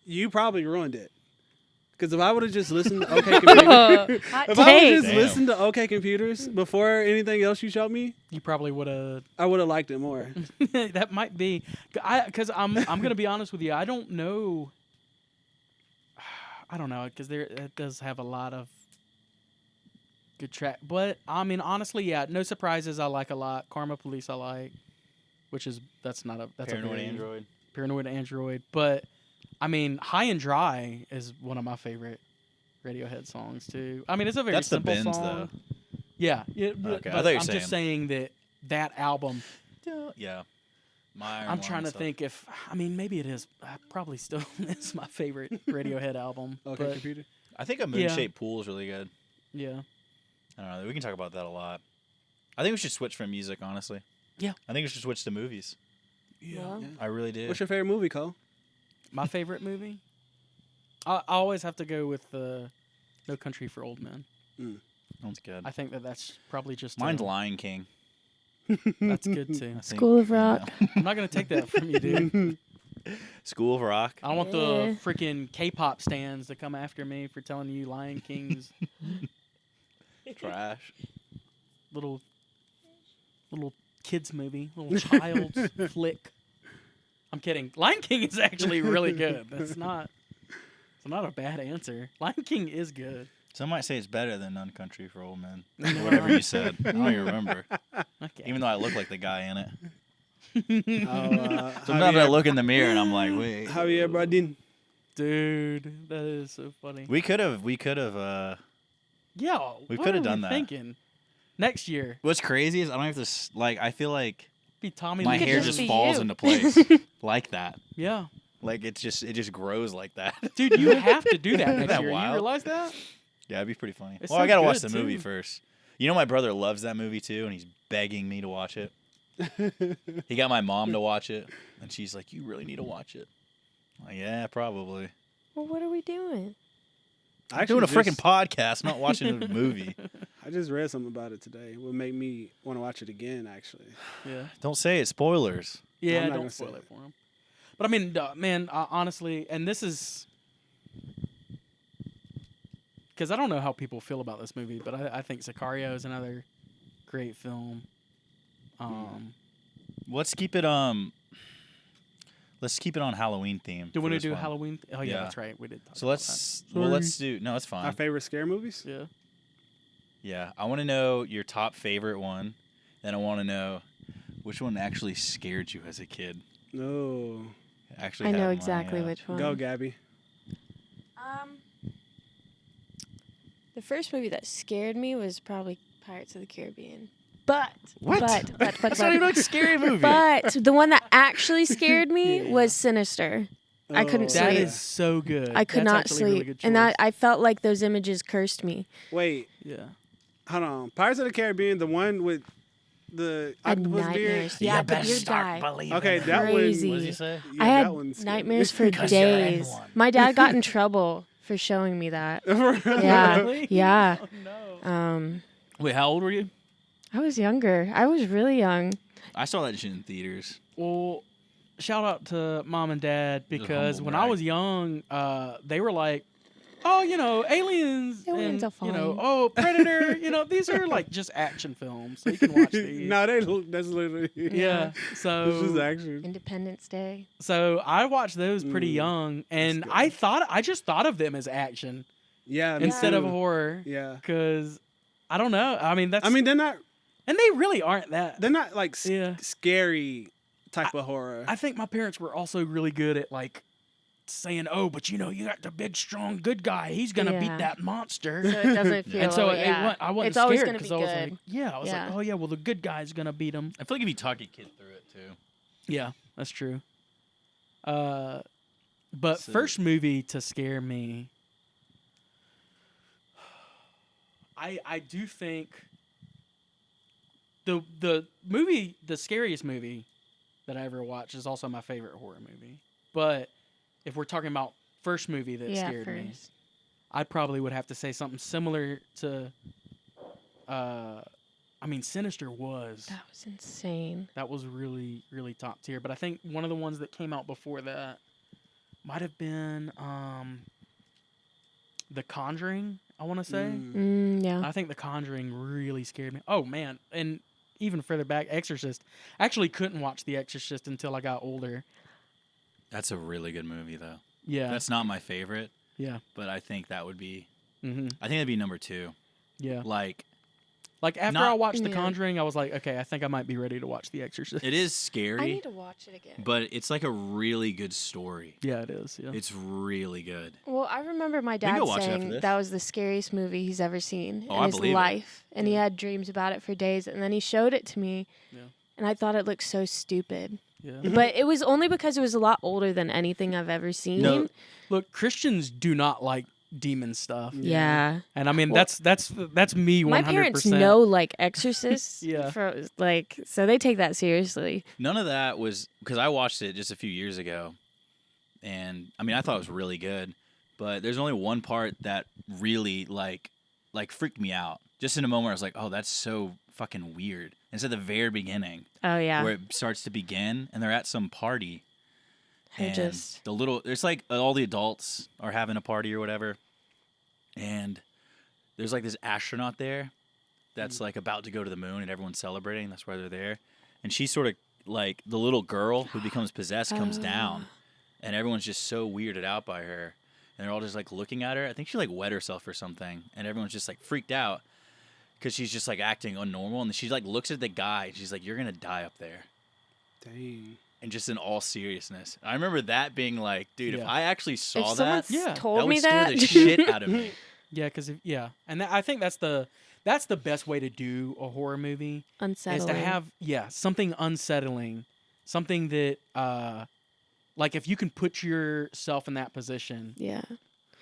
you probably ruined it. Because if I would have just listened to OK Computers, Hot if I would take. just Damn. listened to OK Computers before anything else you showed me, You probably would have. I would have liked it more. That might be. Because I'm gonna be honest with you. I don't know. I don't know because it does have a lot of good track. But I mean, honestly, yeah. No Surprises. I like a lot. Karma Police. I like. That's a Paranoid very- Android. Paranoid Android. But I mean, High and Dry is one of my favorite Radiohead songs too. I mean, it's a very That's the simple Bends, song. though. Yeah. Okay, But I thought you were I'm just saying that album. Yeah. My I'm trying to think if maybe it is. Probably still is my favorite Radiohead album. OK but Computer. I think a Yeah. Moonshaped Pool is really good. yeah, I don't know. We can talk about that a lot. I think we should switch from music, honestly. Yeah. I think we should switch to movies. Yeah. I really do. What's your favorite movie, Cole? my favorite movie. I always have to go with No Country for Old Men. Sounds good. I think that's probably just Mine's Lion King. That's good too. I think, School of Rock. I'm not gonna take that from you, dude. School of Rock. I don't want Yeah. the freaking K-pop stands to come after me for telling you Lion King's Trash. little kids movie, little child's flick. I'm kidding. Lion King is actually really good. It's not a bad answer. Lion King is good. Some might say it's better than None Country for Old Men. No. Whatever you said. I don't even remember. Okay. Even though I look like the guy in it. Oh, Sometimes I look in the mirror and I'm like, wait. Javier Bardem. Dude, that is so funny. We could have. Yeah, we what coulda are done that. Thinking next year, What's crazy is I don't have to like. I feel like be Tommy my Lee could hair Jones. just just be falls you. into place like that. Yeah, Like it just grows like that. dude, you have to do that next that year. wild? You realize that? Yeah, it'd be pretty funny. It's Well, so I gotta watch good, the movie too. first. You know, my brother loves that movie too, and he's begging me to watch it. He got my mom to watch it, and she's like, "You really need to watch it." I'm like, yeah, probably. Well, what are we doing? I'm doing a freaking podcast, not watching a movie. I just read something about it today. It would make me want to watch it again, actually. Yeah, Don't say it. Spoilers. yeah. I'm not Don't gonna say spoil it it. for him. But I mean, man, honestly, and this is because I don't know how people feel about this movie, but I think Sicario is another great film. Let's keep it Let's keep it on Halloween theme. Do we for want to this do one. Halloween? Oh yeah, Yeah. that's right. We did. Talk So about let's do. No, it's Our fine. favorite scare movies? that. Yeah. Yeah, I want to know your top favorite one, and I want to know which one actually scared you as a kid. No. Actually, I know had mine, exactly yeah. which one. Go, Gabby. The first movie that scared me was probably Pirates of the Caribbean. But What? But That's not even like a scary movie. but the one that actually scared me Yeah. was Sinister. I couldn't That sleep. is so good. I could That's not actually a really sleep, good and choice. I felt like those images cursed me. Wait, Yeah. hold on. Pirates of the Caribbean, the one with the I had octopus beard? nightmares. Yeah, the beard guy. Okay, that Crazy. What did you say? Yeah, I that had one scared nightmares me. for 'Cause you're in days. one. My dad got in trouble for showing me that. Yeah. Really? Yeah. Oh, no. Wait, how old were you? I was younger. I was really young. I saw that shit in theaters. Well, shout out to mom and dad because humble when I brag. was young, they were like, "Oh, aliens, Aliens and are fine." oh, Predator. These are like just action films, so you can watch these." No, that's literally. Yeah. This is So action. Independence Day. I watched those pretty young, and good. I just thought of them as action Yeah. me instead of too. horror. Yeah. Because I don't know. I mean, They're not. and they really aren't that. They're not like Yeah. scary type of horror. I think my parents were also really good at like saying, "Oh, but you got the big, strong, good guy. He's gonna Yeah. beat that monster." So it doesn't feel. And so yeah. I wasn't it's always scared gonna be because I was good. like, "Yeah, I was Yeah. like, oh yeah, well the good guy's gonna beat him." I feel like if you talk a kid through it too. Yeah, that's true. But So- first movie to scare me, I do think the scariest movie that I ever watched is also my favorite horror movie. But if we're talking about first movie that Yeah, scared me, first. I probably would have to say something similar to. Sinister was. That was insane. That was really, really top tier. But I think one of the ones that came out before that might have been The Conjuring, I want to say. Yeah. I think The Conjuring really scared me. Oh, man. And even further back, Exorcist. I actually couldn't watch The Exorcist until I got older. That's a really good movie, though. Yeah. That's not my favorite, yeah. but I think that would be. Mm-hmm. I think that'd be number 2. Yeah. Like, Like, after not- I watched The Yeah. Conjuring, I was like, okay, I think I might be ready to watch The Exorcist. it is I scary, need to watch it again. but it's like a really good story. Yeah, it is. Yeah. It's really good. Well, I remember my can dad go watch it after saying this. that was the scariest movie he's ever seen Oh, in I his believe it. life. And he had dreams about it for days. And then he showed it to me. Yeah. And I thought it looked so stupid. yeah. But it was only because it was a lot older than anything I've ever seen. No. Look, Christians do not like demon stuff. Yeah. And I mean, Well, that's me 100%. My parents know like exorcists. Yeah. So they take that seriously. None of that was because I watched it just a few years ago, and I mean I thought it was really good, but there's only one part that really like freaked me out, just in a moment, I was like, oh, that's so fucking weird. And it's at the very beginning Oh yeah. where it starts to begin, and they're at some party. They're And just it's like all the adults are having a party or whatever, and there's like this astronaut there that's like about to go to the moon, and everyone's celebrating. That's why they're there. And she's sort of like the little girl who becomes possessed comes down, and everyone's just so weirded out by her, and they're all just like looking at her. I think she like wet herself or something, and everyone's just like freaked out because she's just like acting unnormal, and she like looks at the guy, and she's like, "You're gonna die up there." Dang. And just in all seriousness, I remember that being like, dude, if Yeah. I actually saw if that, someone Yeah. told that me would scare that, the shit out of me. Yeah, because and I think that's the best way to do a horror movie unsettling. is to have something unsettling, something that like if you can put yourself in that position. Yeah.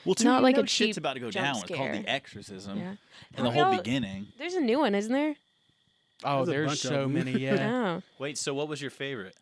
Well, too, Not you like know a shit's cheap about to go jump down. It's called scare. The Exorcism, Yeah. and the Oh, whole yeah. beginning. There's a new one, isn't there? Oh, There's a there's bunch of so them. many. Yeah, Oh. Wait, so what was your favorite?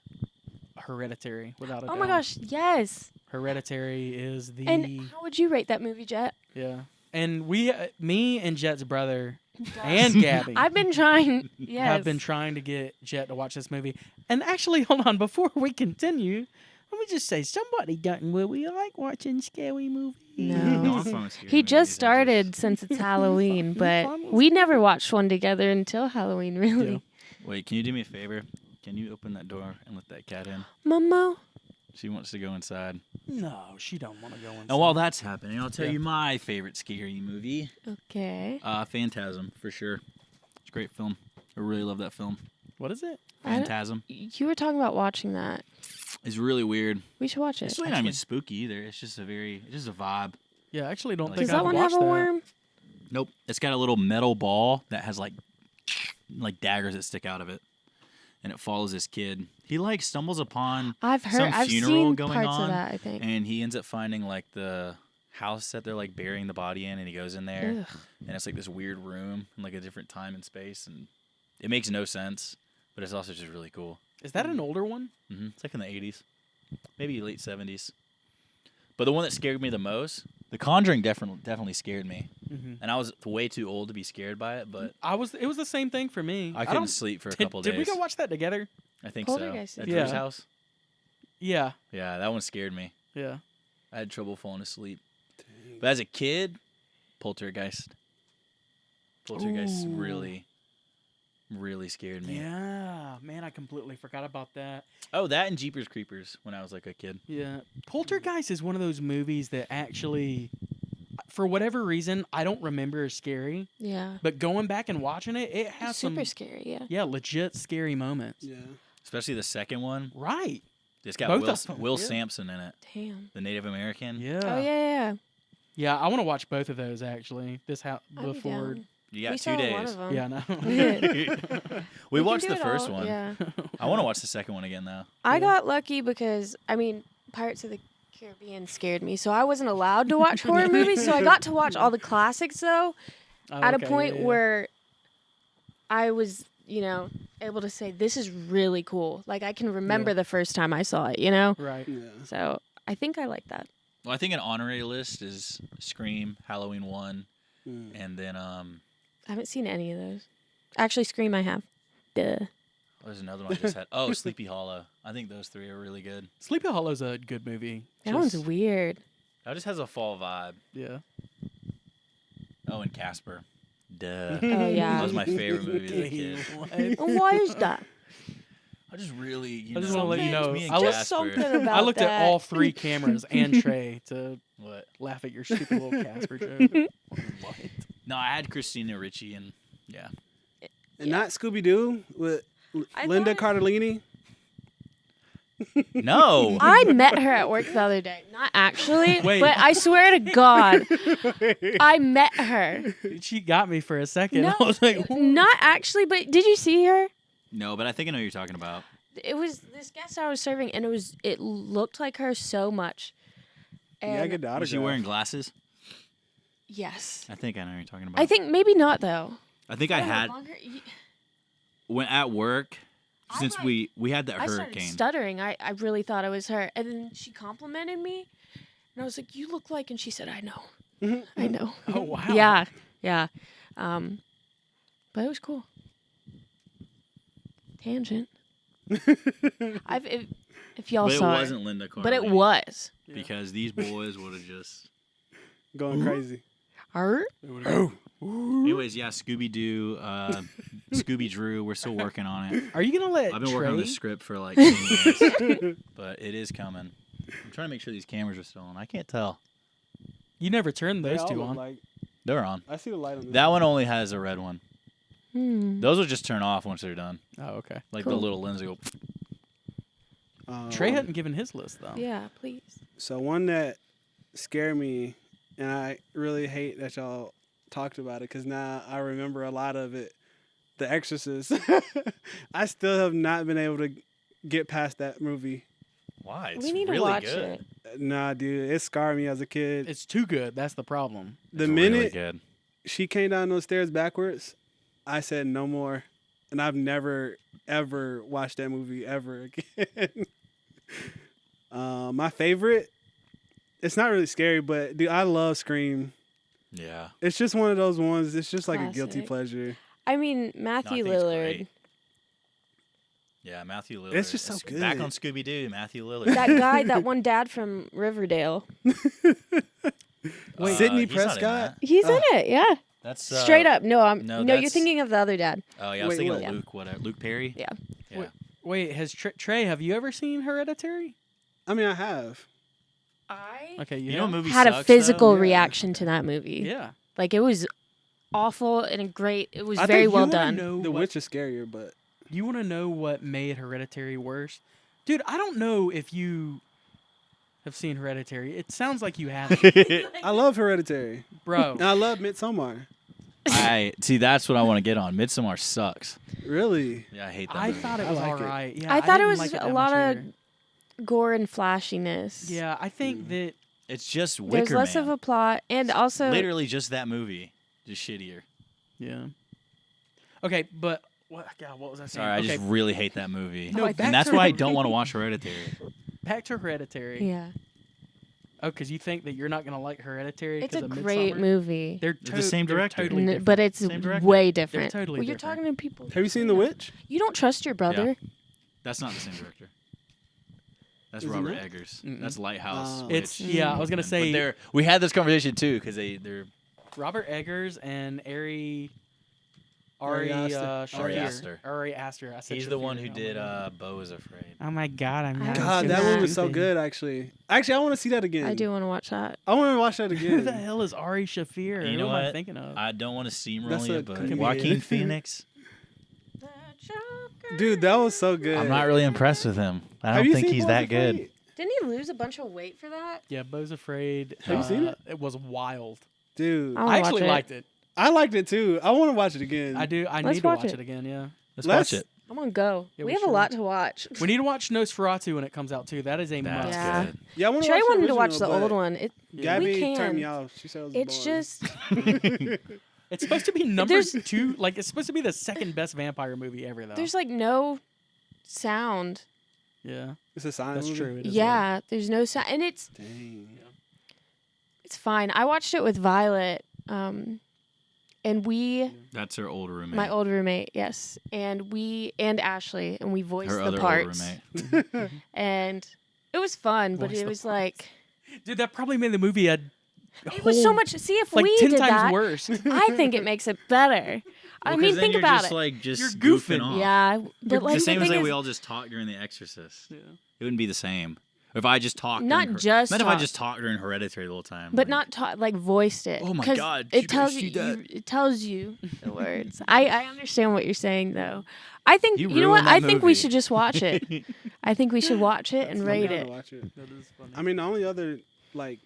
Hereditary, without a doubt. Oh my gosh, yes. Hereditary is the And how would you rate that movie, Jet? yeah. And me and Jet's brother and Gabby I've been trying. Yes. have been trying to get Jet to watch this movie. And actually, hold on, before we continue, let me just say, somebody doesn't really like watching scary movies. No. I'm fine with scary He movies, just I started since it's Halloween, but we never watched one together until Halloween, really. Yeah. Wait, can you do me a favor? Can you open that door and let that cat in? Momo. She wants to go inside. No, she don't want to go inside. And while that's happening, I'll tell Yeah. you my favorite scary movie. Okay. Phantasm, for sure. It's a great film. I really love that film. What is it? I don't- Phantasm. You were talking about watching that. It's really weird. We should watch it. It's really not even spooky either. It's just a vibe. Yeah, I actually don't Does think Does that I've one have watched a that. worm? Nope. It's got a little metal ball that has like daggers that stick out of it. And it follows this kid. He like stumbles upon I've heard. some I've funeral seen going parts on, of that. I think. and he ends up finding like the house that they're like burying the body in, and he goes in there, Ugh. and it's like this weird room in like a different time and space, and it makes no sense, but it's also just really cool. Is that an older one? It's like in the 80s, maybe late 70s. But the one that scared me the most, The Conjuring, definitely scared me, Mm-hmm. and I was way too old to be scared by it, but It was the same thing for me. I don't- couldn't sleep for a couple Did days. we go watch that together? I think Poltergeist so. At is Drew's Yeah. house. Yeah, Yeah, that one scared me. yeah. I had trouble falling asleep. But as a kid, Poltergeist Ooh. really, really scared me. Yeah, man, I completely forgot about that. Oh, that and Jeepers Creepers when I was like a kid. Yeah, Poltergeist is one of those movies that actually, for whatever reason, I don't remember as scary. Yeah. But going back and watching it, it has Super some scary. Yeah. legit scary moments. Yeah. Especially the second one. Right. It's got Both Will, of them, Will yeah. Sampson in it, Damn. the Native American. Yeah. Oh yeah. Yeah, I want to watch both of those actually. I'd be Before. down. You got We 2 saw days. one of them. Yeah, no. We can watched do the it first all, one. Yeah. I want to watch the second one again though. I Yeah. got lucky because Pirates of the Caribbean scared me, so I wasn't allowed to watch horror movies. So I got to watch all the classics though. Oh, At okay, a point yeah, yeah. where I was, able to say this is really cool. Like I can remember Yeah. the first time I saw it. Right. Yeah. So I think I like that. Well, I think an honorary list is Scream, Halloween 1, Mm. and then I haven't seen any of those. Actually, Scream I have. Duh. there's another one I just had. Oh, Sleepy Hollow. I think those 3 are really good. Sleepy Hollow's a good movie. That one's Just- weird. That just has a fall vibe. Yeah. Oh, and Casper. Duh. Oh yeah. That was my favorite movie as a kid. What? And why is that? I just really, I just wanna let you know, me and I looked- Just Casper. something about I looked that. at all 3 cameras and Trey to What? laugh at your stupid little Casper joke. What? No, I had Christina Ricci and yeah. And not Scooby Doo with I Linda thought- Cardellini. No. I met her at work the other day. Not actually, Wait. but I swear to God, I met her. She got me for a second. No, I was like, not actually, but did you see her? No, but I think I know what you're talking about. It was this guest I was serving, and it looked like her so much. And Yeah, I get the Was she autograph. wearing glasses? yes, I think I know what you're talking about. I think maybe not though. I think I don't know, had longer- when at work I since like- we had that I started hurricane. stuttering. I really thought it was her, and then she complimented me, and I was like, "You look like," and she said, "I know, I know." oh wow. Yeah. But it was cool. Tangent. If y'all But it saw wasn't Linda Carter. but it was. Because these boys would have just. Going crazy. Art? Anyways, yeah, Scooby Doo, Scooby Drew. We're still working on it. Are you gonna let I've been working on Trae- this script for like 10 years, but it is coming. I'm trying to make sure these cameras are still on. I can't tell. You never turned They those all two look on. Like, They're on. I see the light on this. That one only has a red one. Hmm. Those will just turn off once they're done. Oh, okay. Like Cool. the little lens will go. Trey hadn't given his list though. Yeah, please. So one that scared me, and I really hate that y'all talked about it because now I remember a lot of it. The Exorcist. I still have not been able to get past that movie. Why? It's We need really to watch good. it. Nah, dude, it scarred me as a kid. It's too good. That's the problem. The It's minute really good. she came down those stairs backwards, I said no more, and I've never ever watched that movie ever again. My favorite. It's not really scary, but dude, I love Scream. Yeah. It's just one of those ones. It's just like a guilty Classic. pleasure. I mean, No, I Matthew think it's Lillard. great. Yeah, Matthew Lillard. It's just so Back good. on Scooby Doo, Matthew Lillard. That guy, that one dad from Riverdale. Wait, Sidney he's not in Prescott? that. He's in it, yeah. That's Straight up. No, no, you're that's- thinking of the other dad. Oh yeah, I was Wait, thinking what? of Luke. Whatever. Luke Perry. Yeah. Yeah. Wait, has Trey? Have you ever seen Hereditary? I mean, I have. I Okay, You you know, have? what movie had a sucks, physical though? Yeah. reaction to that movie. Yeah. Like, it was awful and great. It was I very think well You wanna done. know The what- Witch is scarier, but You want to know what made Hereditary worse? Dude, I don't know if you have seen Hereditary. It sounds like you haven't. I love Hereditary. Bro. And I love Midsommar. I see. That's what I want to get on. Midsommar sucks. Really? Yeah, I hate that. I movie. thought it I was like it. alright. Yeah, I thought it didn't was like a that lot much of either. gore and flashiness. Yeah, I think that It's just There's Wicker less Man. of a plot. And also, Literally just that movie, just shittier. yeah. Okay, but what was I saying? Sorry, I okay, just really hate that movie. No, I back And that's to why I don't want to watch Hereditary. back to Hereditary. yeah. Oh, because you think that you're not gonna like Hereditary? It's 'cause a of great Midsommar? movie. They're the same they're director. Totally different. But it's Same director. way different. totally well, you're different. talking to people. Have you seen The Witch? You don't trust your brother. That's not the same director. That's Is it Robert not? Eggers. Mm-mm. That's Lighthouse. Oh. It's Witch, yeah. I was gonna But say we had this conversation too because they're Robert Eggers and Ari Ari Aster. Shaffir. Aster. Ari Aster. I said he's the one Shaffir. who Oh did my God. Beau is Afraid. Oh my God! I'm I not haven't God, seen that that. one was so stupid. good, actually. Actually, I want to see that again. I do want to watch that. I want to watch that Who the again. hell is Ari Shaffir? You Who know am I what? thinking of? I don't want to steamroll That's you, a but comedian. Joaquin Phoenix, Dude, that was so good. I'm not really impressed with him. I Have don't you think seen he's Boys that Afraid? good. Didn't he lose a bunch of weight for that? Yeah, Beau's Afraid. Have you seen it? It was wild. Dude, I wanna I actually watch it. liked it. I liked it too. I want to watch it again. I do. I Let's need to watch watch it. it again. Yeah. Let's Let's- watch it. I'm gonna go. Yeah, we we have a should. lot to watch. We need to watch Nosferatu when it comes out too. That is a That's must. Yeah. good. Yeah, I want to Trey watch wanted the to watch the original, old but one. It, Gabby we can. turned me off. She said it was It's boring. just It's supposed to be number There's- 2. Like it's supposed to be the second best vampire movie ever, though. there's like no sound. yeah, It's a sign. that's movie? true. It is Yeah, there's no sound, and it's Dang. fine. I watched it with Violet, and we, That's her old roommate. my old roommate, yes, and Ashley, and we voiced her the other parts, old roommate. and it was fun. But Voiced it the was parts. like Dude, that probably made the movie a it was so whole- much. See, if like we 10 did times that, worse. I think it makes it better. I Well, 'cause mean, then think you're about just, it. Like, just You're goofing goofing. off. Yeah, but like the same as thing like we is, all just talked during The Exorcist. Yeah. It wouldn't be the same. Or if I just talked. Not during just Imagine if I talk. just talked during Hereditary the whole time. but like, not like voiced it. Oh my 'cause God, did you It tells guys you, see that? it tells you the words. I understand what you're saying though. I think You you know what? ruined that I think we movie. should just watch it. I think we should watch it and I'm rate down to it. watch it. That is funny. I mean, the only other like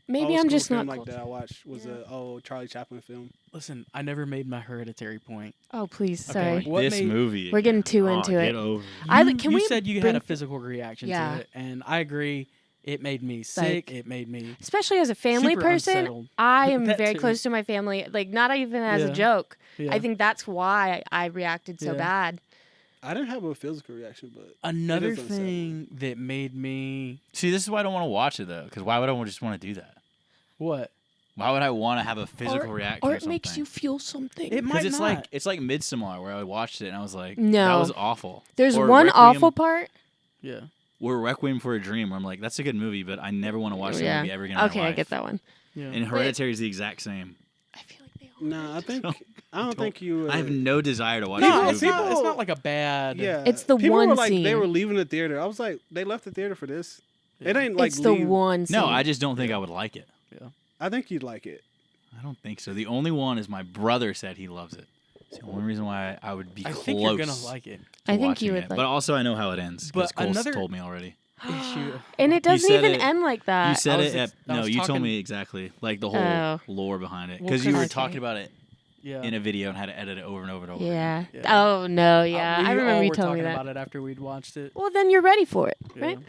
Maybe old I'm school just film not. like that I watched was Yeah. a old Charlie Chaplin film. Listen, I never made my Hereditary point. Oh please, Okay, sorry. wait. What this made- movie. We're getting again. too Oh, into get it. over. You we said you bring- had a physical reaction Yeah. to it, and I agree. It made me sick. It made me especially as a family super person. unsettled. I am That very too. close to my family. Like not even as Yeah. a joke. Yeah. I think that's why I reacted so Yeah. bad. I didn't have a physical reaction, but Another is unsettling. thing that made me See, this is why I don't want to watch it though. Because why would I just want to do that? what? Why would I want to have a physical reaction Or or it something? makes you feel something. It might Because not. it's like Midsommar where I watched it and I was like, that No. was awful. There's Or one Requiem, awful part. Yeah. Or Requiem for a Dream where I'm like, that's a good movie, but I never want to watch that Yeah. movie ever again in my Okay, life. I get that one. Yeah. And Hereditary is the exact same. I feel like they all. No, Don't- I don't think you would. I have no desire to watch No, this it's movie. not. It's not like a bad. Yeah. It's the people one were like, They scene. were leaving the theater. I was like, they left the theater for this. It ain't like It's the leave. one. Scene. No, I just don't think I would like it. I think you'd like it. I don't think so. The only one is my brother said he loves it. It's the only reason why I would be I close. think you're gonna like it. to I think watching you would it. like. But also, I know how it ends because But Cole's another- told me already. Issue. And it doesn't said even it- end like that. You said I it was at ex- I no. was You told talking- me exactly like the whole Oh. lore behind it Well, because you 'cause- were Okay. talking about it Yeah. in a video and had to edit it over and over and over. Yeah. Yeah. Oh no. Yeah. We I all remember you were telling me talking that. about it after we'd watched it. Well, then you're ready for it, Yeah. right?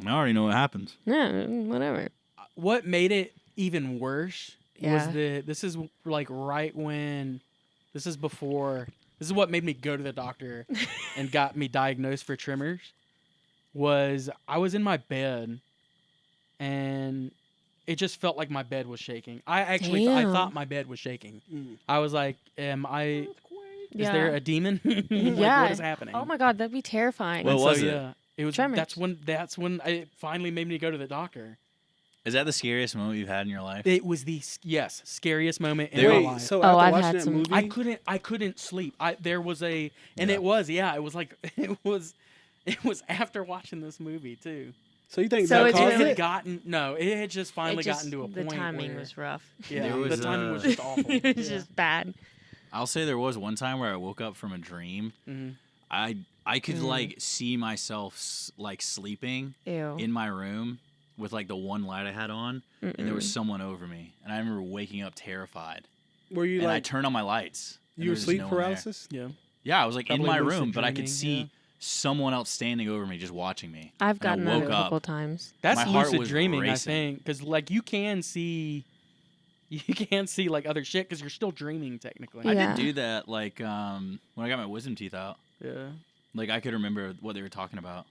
I already know what happens. Yeah. Whatever. What made it even worse was Yeah. this is like right when this is what made me go to the doctor and got me diagnosed for tremors. Was I was in my bed and it just felt like my bed was shaking. I Damn. thought my bed was shaking. Mm. I was like, is Yeah. there a demon? Like, Yeah. what is happening? Oh my god, that'd be terrifying. Well, And was it? Yeah, it was. Tremors. That's when it finally made me go to the doctor. Is that the scariest moment you've had in your life? It was the scariest moment in There- my Wait, life. so Oh, after I've watching had that some- movie, I couldn't sleep. There was a and Yeah. it was like it was after watching this movie too. so you think So that it's It caused really- had it? gotten it had just finally It just- gotten to a the point timing where was rough. yeah, There was, the timing was uh, just awful. it was Yeah. just bad. I'll say there was one time where I woke up from a dream. Mhm. I could Mhm. like see myself like sleeping Ew. in my room with like the one light I had on, and there was someone over me, and I remember waking up terrified. Were you And I like turned on my lights. and you there were was sleep no one there. paralysis? Yeah, Yeah, I was like Probably in my lucid room, but I could dreaming, see yeah. someone else standing over me, just watching me. I've And I gotten that a woke up. couple times. that's My heart lucid was dreaming, racing. I think, because like you can see like other shit because you're still dreaming technically. I Yeah. did do that like when I got my wisdom teeth out. Yeah, Like I could remember what they were talking about.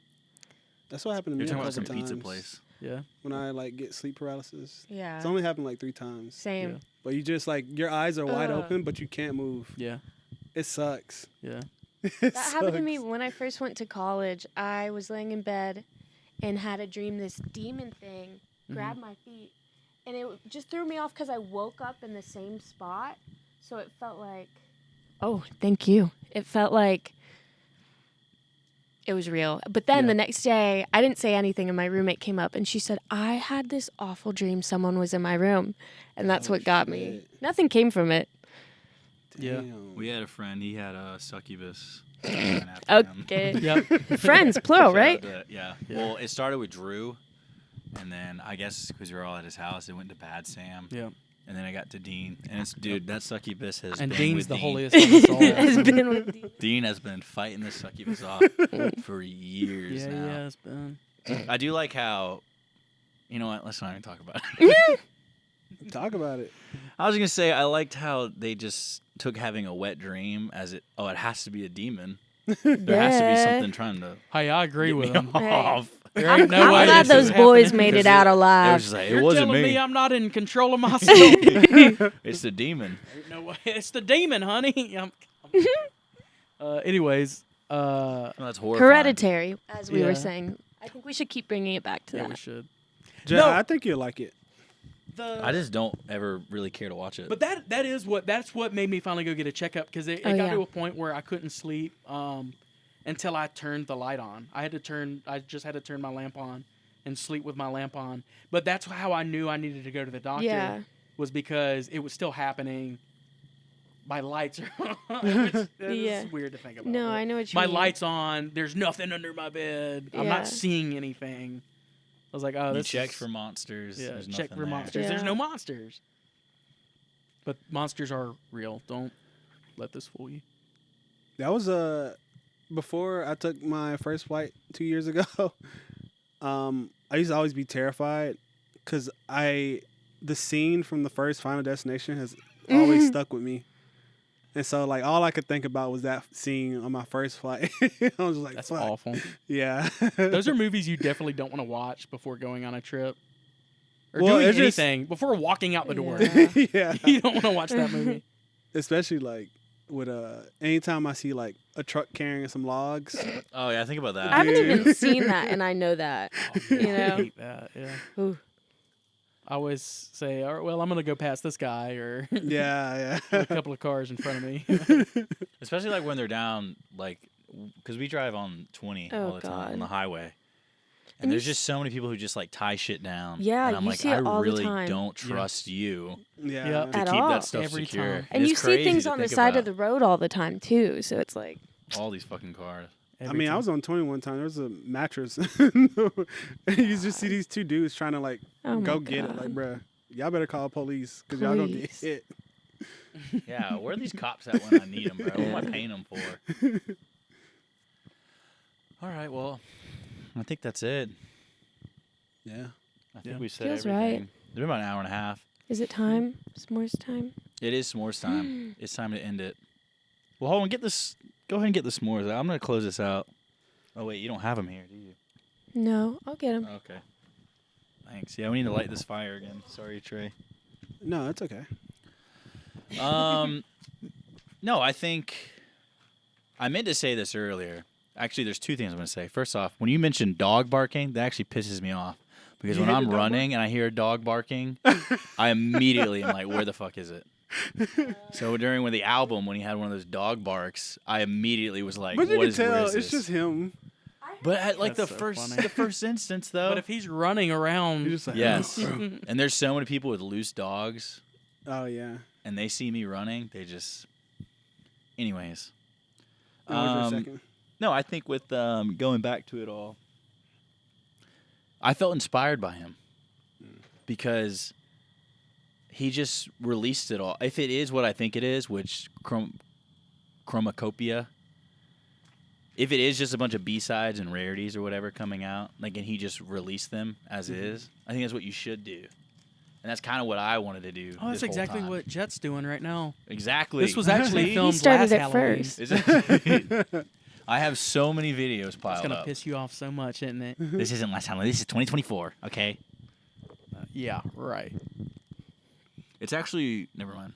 That's what happened to They me were a talking about couple some pizza times. place. yeah. When I like get sleep paralysis. Yeah. It's only happened like 3 times. Same. Yeah. But you just like your eyes are wide Ugh. open, but you can't move. Yeah, It sucks. yeah. It That happened to me sucks. when I first went to college. I was laying in bed and had a dream this demon thing grabbed my feet. And it just threw me off because I woke up in the same spot. So it felt like. Oh, thank you. It felt like it was real. But then Yeah. the next day, I didn't say anything, and my roommate came up and she said, I had this awful dream someone was in my room. And that's Oh, what got me. shit. Nothing came from it. Yeah. Damn. We had a friend. He had a succubus. coming after him. Okay. Yep. Friends, plural, Shout out right? to- yeah. Yeah. Well, it started with Drew, and then I guess because we were all at his house, it went to Bad Sam, Yeah. and then I got to Dean. And it's dude, that succubus has And been Dean's with the Dean. holiest of us all. Has been with Dean. Dean has been fighting the succubus off for years Yeah, now. yeah, it's been. I do like how, you know what? Let's not even talk about it. Talk about it. I was gonna say I liked how they just took having a wet dream as it. Oh, it has to be a demon. There has to be Yeah. something trying to Hey, I agree get with me him. off. There I'm, ain't no I'm way glad this those is boys happening. made it Because out It was alive. just like You're it wasn't telling me me. I'm not in control of myself. It's the demon. Ain't no way. It's the demon, honey. Anyways, Oh, that's horrifying. Hereditary, as we Yeah. were saying. I think we should keep bringing it back to yeah, we that. should. Jay, No. I think you'll like it. I just don't ever really care to watch it. But that's what made me finally go get a checkup because it Oh, got yeah. to a point where I couldn't sleep until I turned the light on. I just had to turn my lamp on and sleep with my lamp on. But that's how I knew I needed to go to the doctor. Yeah. Was because it was still happening. My lights are on. It's Yeah. weird to think about. No, but I know what you my mean. light's on. There's nothing under my bed. I'm Yeah. not seeing anything. I was like, oh, you this checked is- for monsters. Yeah, There's check nothing for there. monsters. There's Yeah. no monsters. But monsters are real. Don't let this fool you. That was before I took my first flight 2 years ago. I used to always be terrified because the scene from the first Final Destination has always stuck with me. And so, like, all I could think about was that scene on my first flight. I was like, That's fuck. awful. Yeah. Those are movies you definitely don't want to watch before going on a trip. or Well, doing it's just- anything before walking out the door. Yeah. Yeah. You don't want to watch that movie. Especially like with anytime I see like a truck carrying some logs. Oh yeah, think about that. I haven't Dude. even seen that, and I know that. You I know? hate that. Yeah. Ooh. I always say, all right, well, I'm gonna go past this guy or Yeah, a yeah. couple of cars in front of me. Especially like when they're down, like, because we drive on 20 Oh, all the time on God. the highway. And And you there's just so many people who just like tie shit down. Yeah, and I'm you like, see I it all the really time. don't Yeah. trust you Yeah. Yep. to At keep all. that stuff Every secure. time. And it's you see crazy things to on the think side of about. the road all the time too. So it's like, all these fucking cars. I mean, I was on 20 one time. There was a mattress. And you just see these two dudes trying to like oh go my get it. God. Like, bruh, y'all better call police because y'all gonna get Please. hit. Yeah, where are these cops at when I need them, bro? What am I paying them for? All right, well, I think that's it. Yeah. I think Yeah. we said Feels everything. right. It's been about an hour and a half. is it time? S'mores time? It is s'mores time. It's time to end it. Well, hold on. Go ahead and get the s'mores out. I'm going to close this out. Oh, wait. You don't have them here, do you? No, I'll get him. Okay. Thanks. Yeah, we need to light this fire again. Sorry, Trey. No, that's okay. No, I think I meant to say this earlier. Actually, there's two things I'm going to say. First off, when you mentioned dog barking, that actually pisses me off. Because You when hate I'm the dog running and I hear a dog barking, I immediately am like, where the fuck is it? So when the album, when he had one of those dog barks, I immediately was like, But you what can is, where tell is it's this? just him. But at like That's the so first funny. instance though. But if he's running around, You're just like, Yes. And there's so many people with loose dogs Oh yeah. and they see me running, they just anyways. That was your second. No, I think with going back to it all, I felt inspired by him because he just released it all. If it is what I think it is, which CHROMAKOPIA, if it is just a bunch of B-sides and rarities or whatever coming out, like, and he just released them as is, I think that's what you should do. And that's kind of what I wanted to do. oh, that's this whole exactly time. what Jet's doing right now. Exactly. This was actually See? filmed He started last it Halloween. first. Is it? I have so many videos It's piled gonna up. piss you off so much, isn't it? This isn't last Halloween. This is 2024. Okay. Yeah, right. It's actually never mind.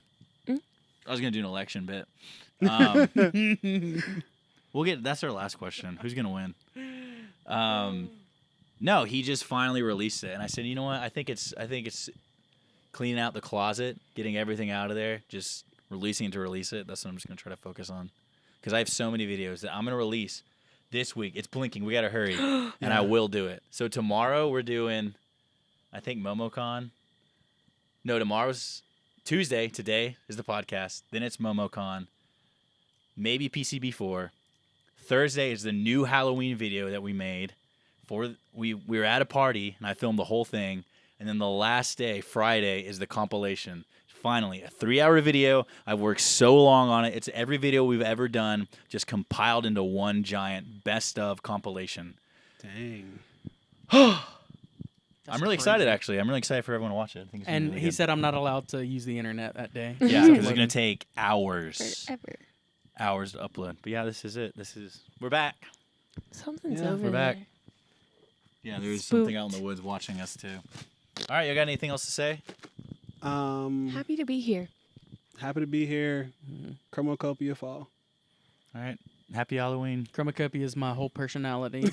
Mm? I was gonna do an election bit. We'll get. That's our last question. Who's gonna win? No, he just finally released it, and I said, you know what? I think it's cleaning out the closet, getting everything out of there, just releasing it to release it. That's what I'm just gonna try to focus on, because I have so many videos that I'm gonna release this week. It's blinking. We gotta hurry, and I will do it. So tomorrow we're doing, I think MomoCon. No, tomorrow's Tuesday. Today is the podcast. Then it's MomoCon. Maybe PCB4. Thursday is the new Halloween video that we made. We were at a party and I filmed the whole thing. And then the last day, Friday, is the compilation. Finally, a 3-hour video. I've worked so long on it. It's every video we've ever done, just compiled into one giant best of compilation. Dang. I'm really excited, actually. I'm really excited for everyone to watch it. I think it's gonna be And really he good. said I'm not allowed to use the internet that day. Yeah, because it's going to take hours. Forever. Hours to upload. But yeah, this is it. We're back. Something's Yeah, over we're back. there. Yeah, there's Spooked. something out in the woods watching us too. All right, you got anything else to say? Happy to be here. Happy to be here. CHROMAKOPIA fall. All right, happy Halloween. CHROMAKOPIA is my whole personality.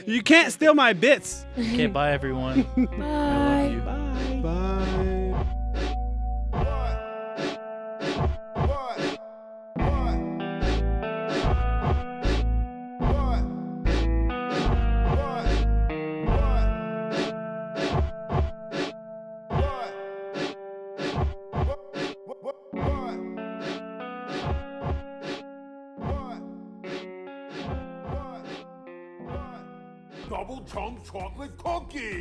You can't steal my bits. Okay, bye everyone. Bye. Bye. Bye. Double chunk chocolate cookie.